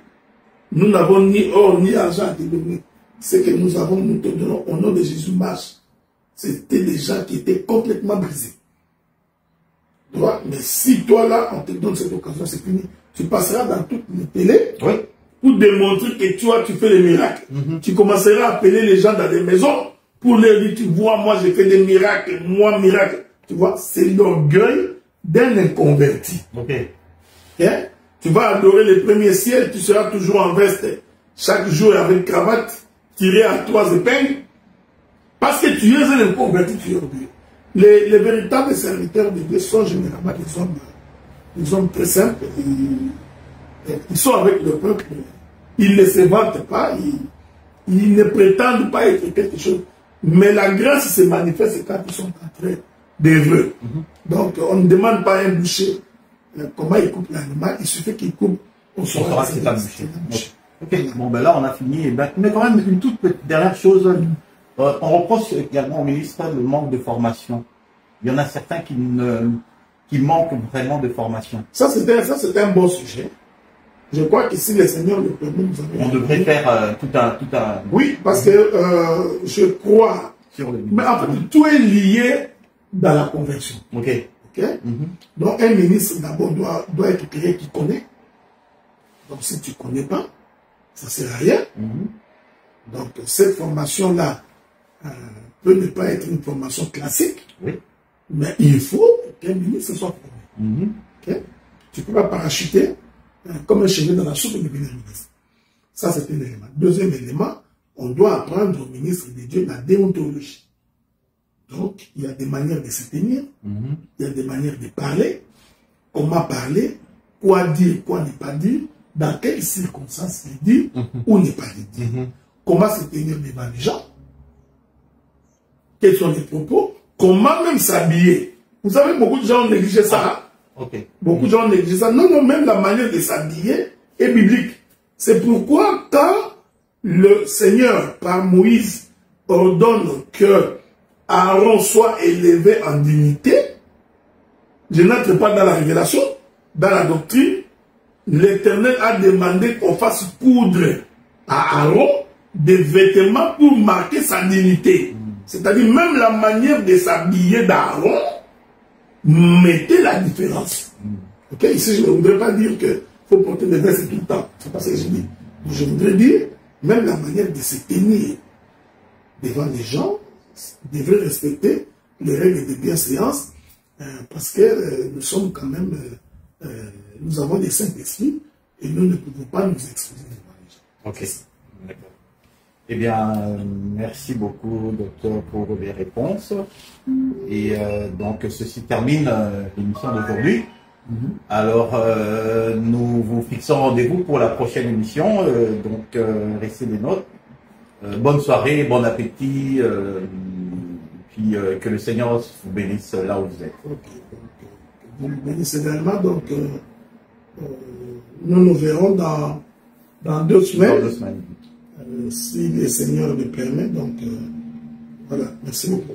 nous n'avons ni or ni argent à te donner, ce que nous avons, nous te donnons au nom de Jésus, marche. C'était des gens qui étaient complètement brisés. Tu vois? Mais si toi là, on te donne cette occasion, c'est fini. Tu passeras dans toutes les télés pour démontrer que tu fais les miracles. Tu commenceras à appeler les gens dans des maisons pour leur dire, tu vois, moi j'ai fait des miracles, moi miracle. Tu vois, c'est l'orgueil d'un inconverti. Tu vas adorer le premier ciel, tu seras toujours en veste, chaque jour avec cravate, tiré à 3 épingles, parce que tu es un inconverti, tu es orgueilleux. Les véritables serviteurs de Dieu sont généralement des hommes très simples. Ils sont avec le peuple. Ils ne se vantent pas. Ils ne prétendent pas être quelque chose. Mais la grâce se manifeste quand ils sont en train d'œuvrer. Donc, on ne demande pas à un boucher comment il coupe l'animal. Il suffit qu'il coupe. On saura que c'est pas bouché. Bon, ben là, on a fini. Mais quand même, une toute petite dernière chose. On reproche également au ministère le manque de formation. Il y en a certains qui manquent vraiment de formation. Ça, c'est un bon sujet. Je crois que si le Seigneur le permet, on devrait faire tout un... Oui, parce que je crois... Mais en fait, tout est lié dans la conversion. Donc, un ministre, d'abord, doit être quelqu'un qui connaît. Donc, si tu ne connais pas, ça ne sert à rien. Donc, cette formation-là peut ne pas être une formation classique, mais il faut qu'un ministre soit formé. Tu ne peux pas parachuter comme un cheveu dans la soupe et devenir ministre. Ça, c'est un élément. Deuxième élément, on doit apprendre au ministre de Dieu la déontologie. Donc, il y a des manières de se tenir, il y a des manières de parler, comment parler, quoi dire, quoi ne pas dire, dans quelles circonstances les dire ou ne pas les dire. Comment se tenir devant les gens. Quels sont les propos. Comment même s'habiller. Vous savez, beaucoup de gens ont négligé ça. Beaucoup de gens ont négligé ça. Non, non, même la manière de s'habiller est biblique. C'est pourquoi quand le Seigneur, par Moïse, ordonne que Aaron soit élevé en dignité, je n'entre pas dans la révélation, dans la doctrine, l'Éternel a demandé qu'on fasse coudre à Aaron des vêtements pour marquer sa dignité. C'est-à-dire même la manière de s'habiller d'Aaron mettait la différence. Ok, ici je ne voudrais pas dire qu'il faut porter des vestes tout le temps. C'est pas ce que je dis. Je voudrais dire même la manière de se tenir devant les gens devrait respecter les règles de bienséance parce que nous sommes quand même, nous avons des Saint-Esprit et nous ne pouvons pas nous exposer devant les gens. Ok, d'accord. Eh bien, merci beaucoup, docteur, pour les réponses. Et donc, ceci termine l'émission d'aujourd'hui. Alors, nous vous fixons rendez-vous pour la prochaine émission. Donc, restez des notes. Bonne soirée, bon appétit. Puis, que le Seigneur vous bénisse là où vous êtes. Vous me bénissez également. Donc, nous nous verrons dans 2 semaines. Dans 2 semaines. Si le Seigneur le permet. Donc, voilà. Merci beaucoup.